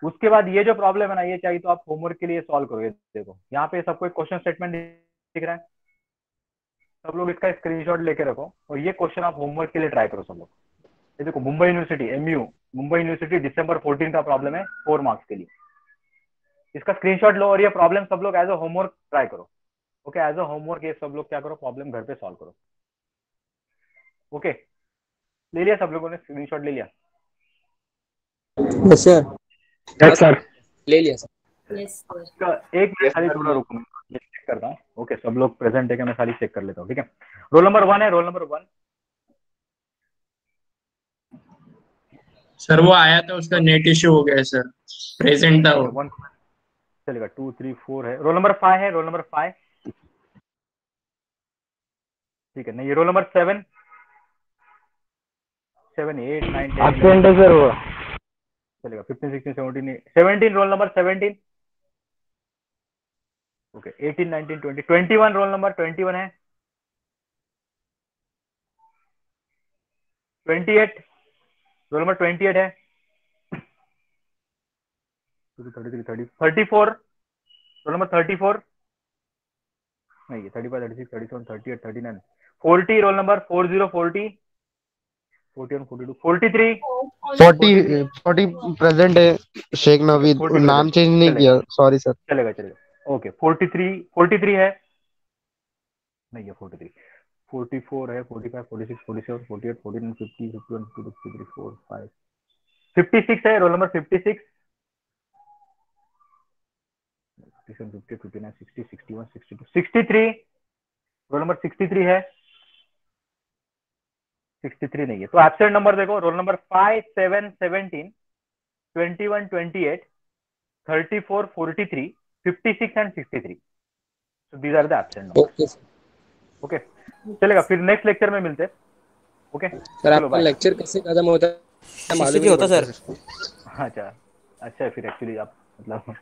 उसके बाद ये जो प्रॉब्लम है ना, ये चाहिए तो आप होमवर्क के लिए सॉल्व करो। ये देखो यहाँ पे सबको एक क्वेश्चन स्टेटमेंट दिख रहा है, सब लोग इसका स्क्रीनशॉट लेके रखो, और ये क्वेश्चन आप होमवर्क के लिए ट्राई करो सब लोग। ये देखो, Mumbai university MU, Mumbai university दिसंबर 14 का प्रॉब्लम है, 4 मार्क्स के लिए। इसका स्क्रीनशॉट लो और ये प्रॉब्लम सब लोग एज अ होमवर्क ट्राई करो। ओके, एज अ होमवर्क ये सब लोग क्या करो, प्रॉब्लम घर पे सॉल्व करो। ओके, ले लिया सब लोगों ने स्क्रीनशॉट? ले लिया? Yes sir. हाँ सर, ले लिया सर। एक मिनट खाली थोड़ा रुको, मैं चेक करता हूँ। ओके, सब लोग प्रेजेंट है क्या? मैं खाली चेक कर लेता हूँ, ठीक है। रोल नंबर 1 है, रोल नंबर 1। सर वो आया था, उसका नेट इश्यू हो गया है सर, प्रेजेंट था वो। चलेगा 2 3 4 है, रोल नंबर 5 है, रोल नंबर 5 ठीक है। नहीं ये रोल नंबर 7 7 8 9 10 एब्सेंट है सर वो। चलेगा 15 16 17 17 roll number 17 okay 18 19 20 21 roll number 21 है, 28 रोल नंबर 28 है, 33 30 34 रोल नंबर 34 नहीं 35 36 37 38 39 40 रोल नंबर 40 40 41 42 43 40 प्रेजेंट है शेख नवीद, 40 नाम present, चेंज नहीं चलेगा किया, सॉरी सर। चलेगा चलेगा ओके 43 है, नहीं है 43 44 है, 45 46 47 48 49 50 51 52 53 4 5 56 है, रोल नंबर 56 57 50 59 60 61 62 63 रोल नंबर 63 है, 63 नहीं है। तो एब्सेंट नंबर देखो, roll number 5 7 17 21 28 34 43 56 and 63। So these are the absent numbers. Okay sir. Okay चलेगा, फिर नेक्स्ट लेक्चर में मिलते हैं। ओके सर चलो आपका बाय। लेक्चर कैसे खत्म होता है किसी मालूम भी ही नहीं होता पड़ता सर। सर। अच्छा अच्छा है फिर एक्चुअली आप मतलब